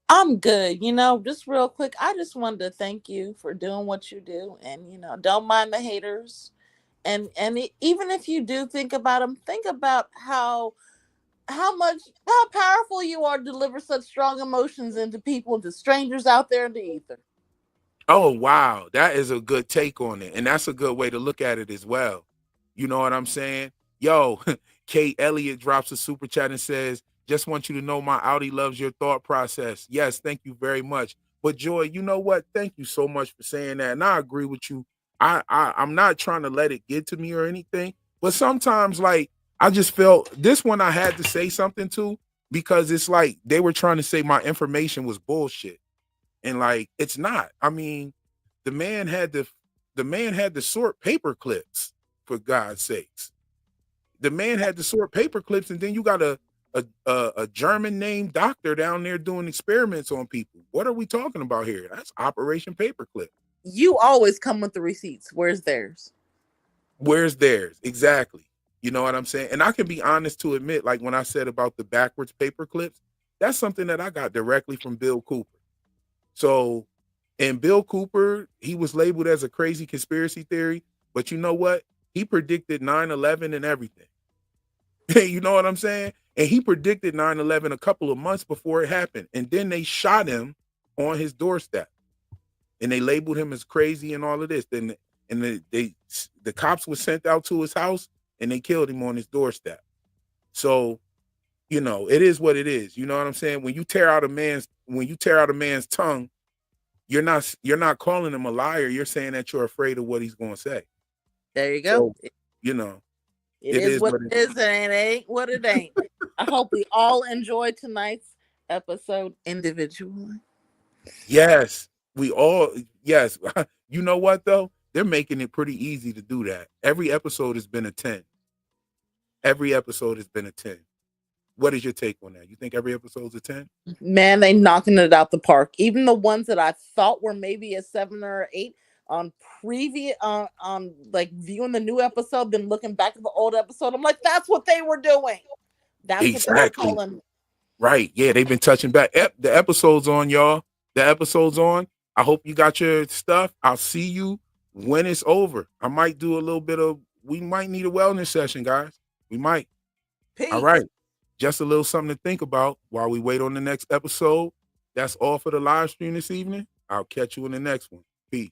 I'm good. Just real quick, I just wanted to thank you for doing what you do, and don't mind the haters. And even if you do think about them, think about how powerful you are to deliver such strong emotions into people, to strangers out there in the ether. Oh, wow. That is a good take on it. And that's a good way to look at it as well. You know what I'm saying? Yo, Kate Elliott drops a super chat and says, just want you to know my Audi loves your thought process. Yes, thank you very much. But Joy, you know what? Thank you so much for saying that. And I agree with you. I'm not trying to let it get to me or anything, but sometimes like I just felt this one I had to say something to, because it's like they were trying to say my information was bullshit. And like it's not. I mean, the man had to sort paper clips, for God's sakes. The man had to sort paper clips, and then you got a German named doctor down there doing experiments on people. What are we talking about here? That's Operation Paperclip. You always come with the receipts. Where's theirs? Where's theirs? Exactly. You know what I'm saying? And I can be honest to admit, like when I said about the backwards paper clips, that's something that I got directly from Bill Cooper. So, and Bill Cooper, he was labeled as a crazy conspiracy theory, but you know what? He predicted 9/11 and everything. You know what I'm saying? And he predicted 9/11 a couple of months before it happened. And then they shot him on his doorstep. And they labeled him as crazy and all of this. Then the cops were sent out to his house and they killed him on his doorstep. So, you know, it is what it is. You know what I'm saying? When you tear out a man's tongue, you're not calling him a liar. You're saying that you're afraid of what he's going to say. There you go. So, you know, it is what it is, and it ain't what it ain't. I hope we all enjoyed tonight's episode individually. Yes, yes. You know what though? They're making it pretty easy to do that. Every episode has been a 10. Every episode has been a 10. What is your take on that? You think every episode's a 10? Man, they knocking it out the park. Even the ones that I thought were maybe a 7 or 8 on previous on like viewing the new episode, then looking back at the old episode, I'm like, that's what they were doing. That's exactly. what they were calling. Right. Yeah, they've been touching back. The episode's on, y'all. The episode's on. I hope you got your stuff. I'll see you when it's over. I might do a little bit of, we might need a wellness session, guys. We might. Peace. All right. Just a little something to think about while we wait on the next episode. That's all for the live stream this evening. I'll catch you in the next one. Peace.